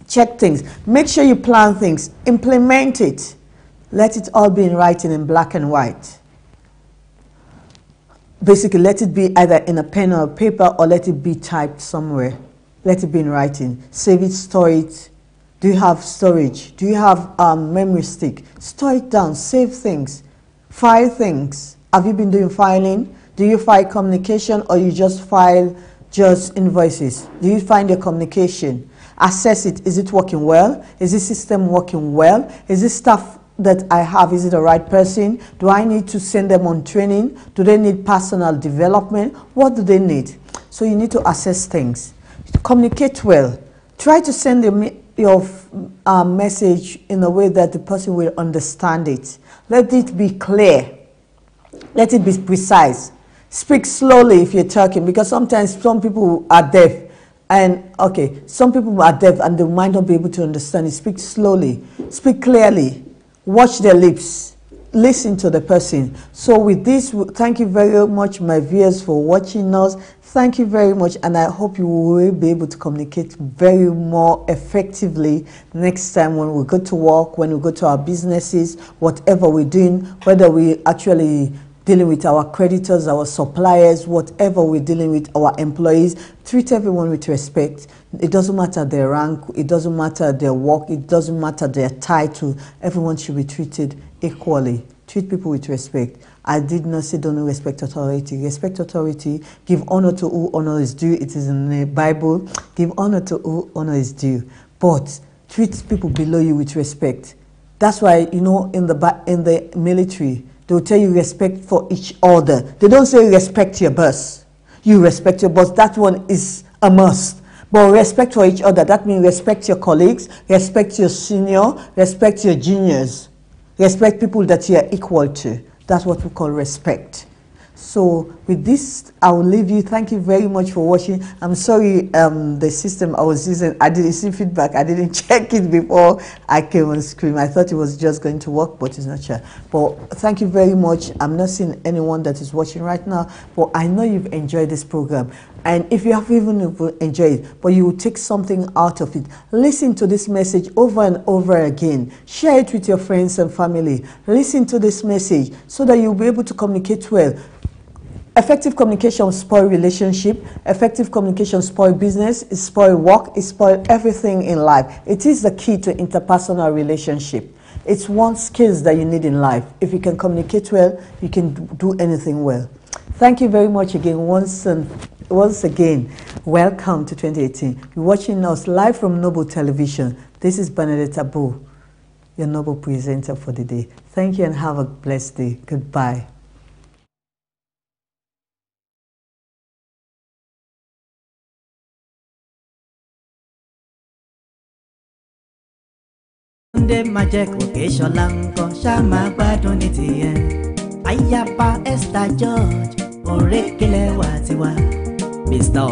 Check things. Make sure you plan things. Implement it. Let it all be in writing in black and white. Basically, let it be either in a pen or a paper, or let it be typed somewhere. Let it be in writing. Save it, store it. Do you have storage? Do you have memory stick? Store it down. Save things. File things. Have you been doing filing? Do you file communication, or you just file just invoices? Do you find your communication? Assess it. Is it working well? Is this system working well? Is this stuff that I have, is it the right person? Do I need to send them on training? Do they need personal development? What do they need? So you need to assess things. Communicate well. Try to send your message in a way that the person will understand it. Let it be clear. Let it be precise. Speak slowly if you're talking, because sometimes some people are deaf. And some people are deaf and they might not be able to understand it. Speak slowly. Speak clearly. Watch their lips. Listen to the person. So with this, thank you very much, my viewers, for watching us. Thank you very much, and I hope you will be able to communicate very more effectively next time when we go to work, when we go to our businesses, whatever we're doing, whether we actually dealing with our creditors, our suppliers, whatever we're dealing with, our employees. Treat everyone with respect. It doesn't matter their rank, it doesn't matter their work, it doesn't matter their title. Everyone should be treated equally. Treat people with respect. I did not say don't respect authority. Respect authority. Give honor to who honor is due. It is in the Bible. Give honor to who honor is due. But treat people below you with respect. That's why, you know, in the military, they will tell you respect for each other. They don't say respect your boss. You respect your boss. That one is a must. But respect for each other, that means respect your colleagues, respect your senior, respect your juniors, respect people that you are equal to. That's what we call respect. So with this, I will leave you. Thank you very much for watching. I'm sorry the system I was using, I didn't see feedback. I didn't check it before I came on screen. I thought it was just going to work, but it's not sure. But thank you very much. I'm not seeing anyone that is watching right now, but I know you've enjoyed this program. And if you have even enjoyed it, but you will take something out of it, listen to this message over and over again. Share it with your friends and family. Listen to this message so that you'll be able to communicate well. effective communication spoil relationship. Effective communication spoil business. It spoil work. It spoil everything in life. It is the key to interpersonal relationship. It's one skills that you need in life. If you can communicate well, you can do anything well. Thank you very much again. Once again, welcome to 2018. You're watching us live from Noble Television. This is Bernadette Abo, your Noble presenter for the day. Thank you and have a blessed day. Goodbye. Ayaba Esther George, Orekele wa tiwa, Mr.